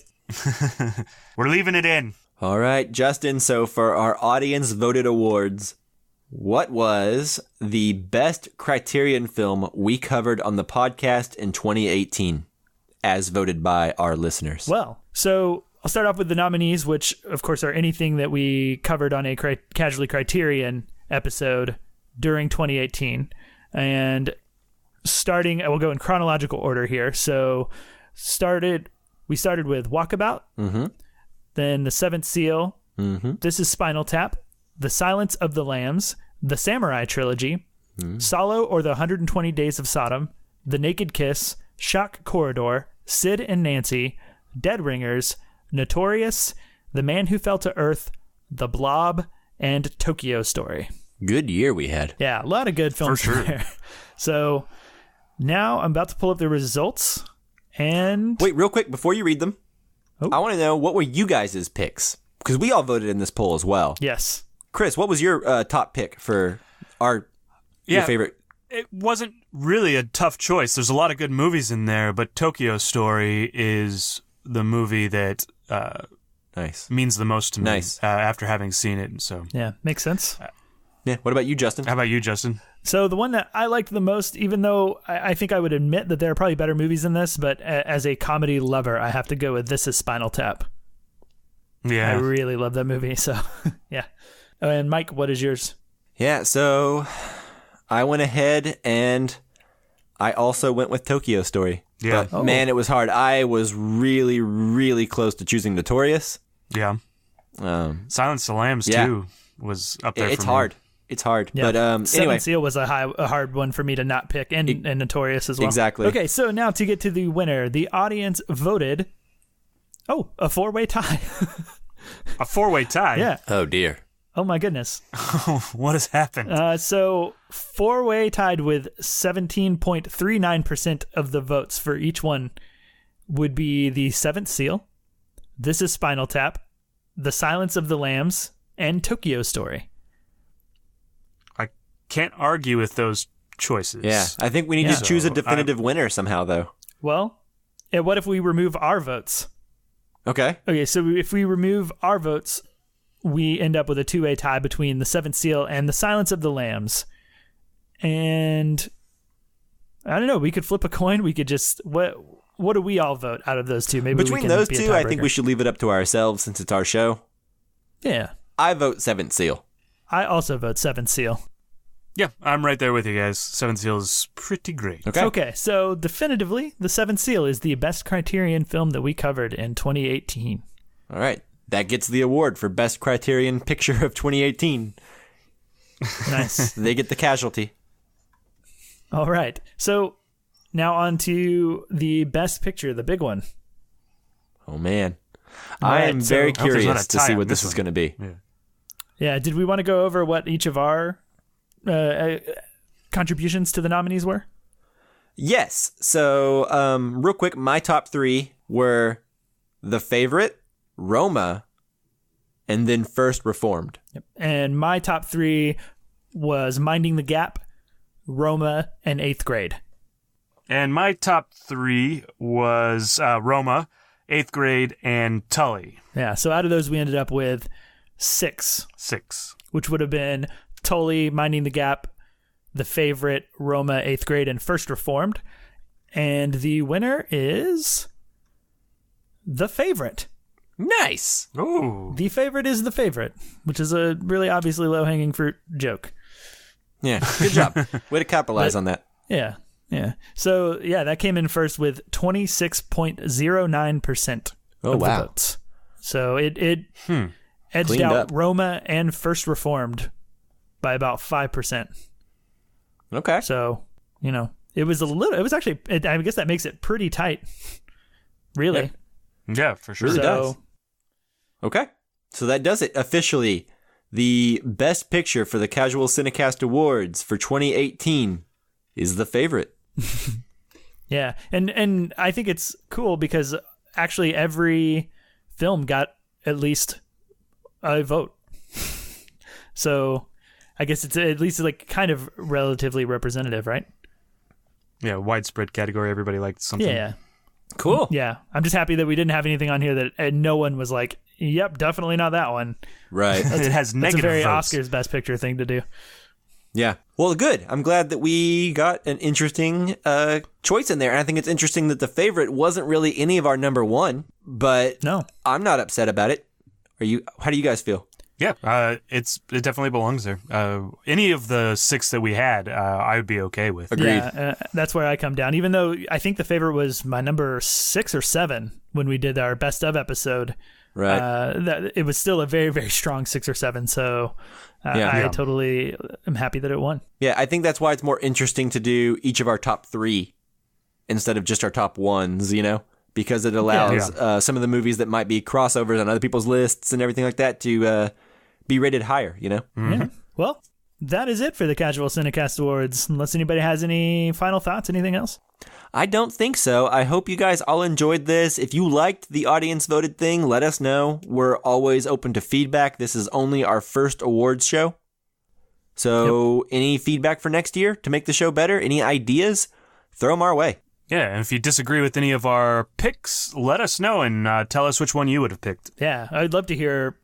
S1: We're leaving it in.
S2: All right, Justin. So for our audience voted awards, what was the best Criterion film we covered on the podcast in 2018, as voted by our listeners?
S3: Well, so I'll start off with the nominees, which of course are anything that we covered on a Casually Criterion episode during 2018. And we'll go in chronological order here. So we started with Walkabout, then The Seventh Seal, This is Spinal Tap, The Silence of the Lambs, The Samurai Trilogy, Solo or the 120 Days of Sodom, The Naked Kiss, Shock Corridor, Sid and Nancy, Dead Ringers, Notorious, The Man Who Fell to Earth, The Blob, and Tokyo Story.
S2: Good year we had.
S3: Yeah, a lot of good films
S1: For sure.
S3: there. So now I'm about to pull up the results. And
S2: wait, real quick, before you read them, I want to know, what were you guys' picks? Because we all voted in this poll as well.
S3: Yes.
S2: Chris, what was your top pick for your favorite?
S1: It wasn't really a tough choice. There's a lot of good movies in there, but Tokyo Story is the movie that means the most to me.
S2: Nice.
S1: After having seen it. So
S3: Yeah, makes sense.
S2: Yeah. What about you, Justin?
S1: how about you, Justin?
S3: So the one that I liked the most, even though I think I would admit that there are probably better movies than this, but as a comedy lover, I have to go with This Is Spinal Tap.
S1: Yeah.
S3: I really love that movie. So yeah. And Mike, what is yours?
S2: Yeah, so I went ahead and I also went with Tokyo Story.
S1: Yeah.
S2: But man, it was hard. I was really, really close to choosing Notorious.
S1: Yeah. Silence of the Lambs,
S2: yeah.
S1: too, was up there
S2: It's
S1: for me.
S2: hard. It's hard.
S3: Yeah.
S2: But
S3: Seven
S2: anyway.
S3: Seal was a hard one for me to not pick, and Notorious as well.
S2: Exactly.
S3: Okay, so now to get to the winner, the audience voted. Oh, a 4-way tie.
S1: A 4-way tie?
S3: Yeah.
S2: Oh, dear.
S3: Oh my goodness.
S1: What has happened?
S3: So 4-way tied with 17.39% of the votes for each one would be The Seventh Seal, This Is Spinal Tap, The Silence of the Lambs, and Tokyo Story.
S1: I can't argue with those choices.
S2: Yeah, I think we need to choose a definitive winner somehow, though.
S3: Well, what if we remove our votes?
S2: Okay.
S3: Okay, so if we remove our votes, we end up with a 2-way tie between The Seventh Seal and The Silence of the Lambs. And I don't know, we could flip a coin. We could just what do we all vote out of those two? Maybe
S2: Between
S3: we can
S2: those
S3: be a
S2: two, I think
S3: tiebreaker.
S2: we should leave it up to ourselves since it's our show.
S3: Yeah.
S2: I vote Seventh Seal.
S3: I also vote Seventh Seal.
S1: Yeah, I'm right there with you guys. Seventh Seal is pretty great.
S3: Okay, so definitively, The Seventh Seal is the best Criterion film that we covered in 2018.
S2: All right. That gets the award for Best Criterion Picture of 2018.
S3: Nice.
S2: They get the casualty.
S3: All right. So now on to the best picture, the big one.
S2: Oh, man.
S3: All
S2: I
S3: right,
S2: am
S3: so-
S2: very
S1: I hope there's not
S2: curious
S1: a
S2: to
S1: tie
S2: see
S1: on
S2: what this
S1: this
S2: is
S1: one.
S2: going to be.
S1: Yeah.
S3: Yeah, did we want to go over what each of our contributions to the nominees were?
S2: Yes. So, real quick, my top three were The Favorite, Roma, and then First Reformed.
S3: Yep. And my top three was Minding the Gap, Roma, and Eighth Grade.
S1: And my top three was Roma, Eighth Grade, and Tully.
S3: Yeah, so out of those, we ended up with 6, which would have been Tully, Minding the Gap, The Favorite, Roma, Eighth Grade, and First Reformed. And the winner is The Favorite.
S2: Nice.
S1: Ooh.
S3: The Favorite is The Favorite, which is a really obviously low-hanging fruit joke.
S2: Yeah, good job. Way to capitalize on that.
S3: Yeah. So, yeah, that came in first with 26.09% of the
S2: wow.
S3: votes. So it edged
S2: Cleaned
S3: out
S2: up.
S3: Roma and First Reformed by about 5%.
S2: Okay.
S3: So, it was actually, I guess that makes it pretty tight. Really.
S1: Yeah, for sure.
S2: Really does. Okay. So that does it officially. The best picture for the Casual Cinecast Awards for 2018 is The Favorite.
S3: Yeah. And I think it's cool because actually every film got at least a vote. So I guess it's at least like kind of relatively representative, right?
S1: Yeah, widespread category. Everybody liked something.
S3: Yeah.
S2: Cool.
S3: Yeah. I'm just happy that we didn't have anything on here that no one was like, yep, definitely not that one.
S2: Right.
S1: It has
S3: That's a
S1: negative
S3: very
S1: votes.
S3: Oscars Best Picture thing to do.
S2: Yeah. Well, good. I'm glad that we got an interesting choice in there. And I think it's interesting that The Favorite wasn't really any of our number one, but
S3: No.
S2: I'm not upset about it. How do you guys feel?
S1: Yeah, it definitely belongs there. Any of the 6 that we had, I would be okay with.
S2: Agreed.
S3: Yeah, that's where I come down. Even though I think The Favorite was my number 6 or 7 when we did our best of episode.
S2: Right.
S3: That it was still a very, very strong 6 or 7. So I totally am happy that it won.
S2: Yeah, I think that's why it's more interesting to do each of our top 3 instead of just our top ones, because it allows some of the movies that might be crossovers on other people's lists and everything like that to be rated higher,
S1: Mm-hmm.
S3: Yeah. Well, that is it for the Casual Cinecast Awards. Unless anybody has any final thoughts, anything else?
S2: I don't think so. I hope you guys all enjoyed this. If you liked the audience voted thing, let us know. We're always open to feedback. This is only our first awards show. So any feedback for next year to make the show better? Any ideas? Throw them our way.
S1: Yeah, and if you disagree with any of our picks, let us know and tell us which one you would have picked.
S3: Yeah, I'd love to hear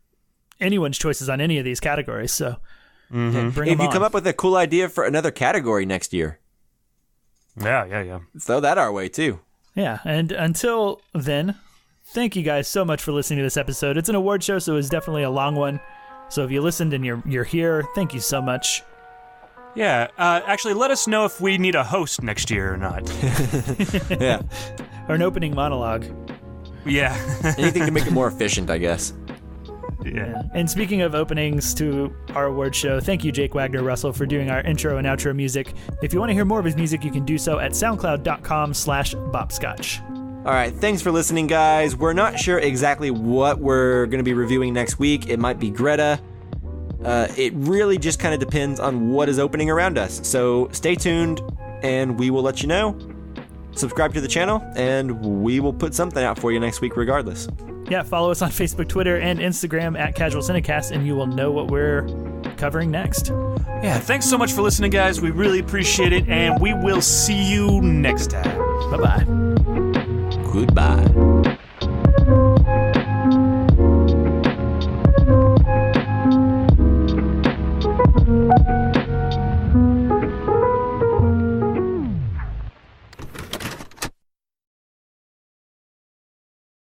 S3: anyone's choices on any of these categories. So bring
S2: If
S3: them
S2: you
S3: on.
S2: come up with a cool idea for another category next year,
S1: Yeah.
S2: throw that our way too.
S3: Yeah, and until then, thank you guys so much for listening to this episode. It's an award show, so it's definitely a long one. So if you listened and you're here, thank you so much.
S1: Yeah, actually, let us know if we need a host next year or not.
S2: Yeah.
S3: Or an opening monologue.
S1: Yeah.
S2: Anything to make it more efficient, I guess.
S1: Yeah.
S3: And speaking of openings to our award show, thank you, Jake Wagner Russell, for doing our intro and outro music. If you want to hear more of his music, you can do so at soundcloud.com/bopscotch.
S2: All right, thanks for listening, guys. We're not sure exactly what we're going to be reviewing next week. It might be Greta. It really just kind of depends on what is opening around us. So stay tuned, and we will let you know. Subscribe to the channel, and we will put something out for you next week regardless.
S3: Yeah, follow us on Facebook, Twitter, and Instagram at Casual Cinecast, and you will know what we're covering next.
S1: Yeah, thanks so much for listening, guys. We really appreciate it, and we will see you next time.
S3: Bye-bye.
S2: Goodbye.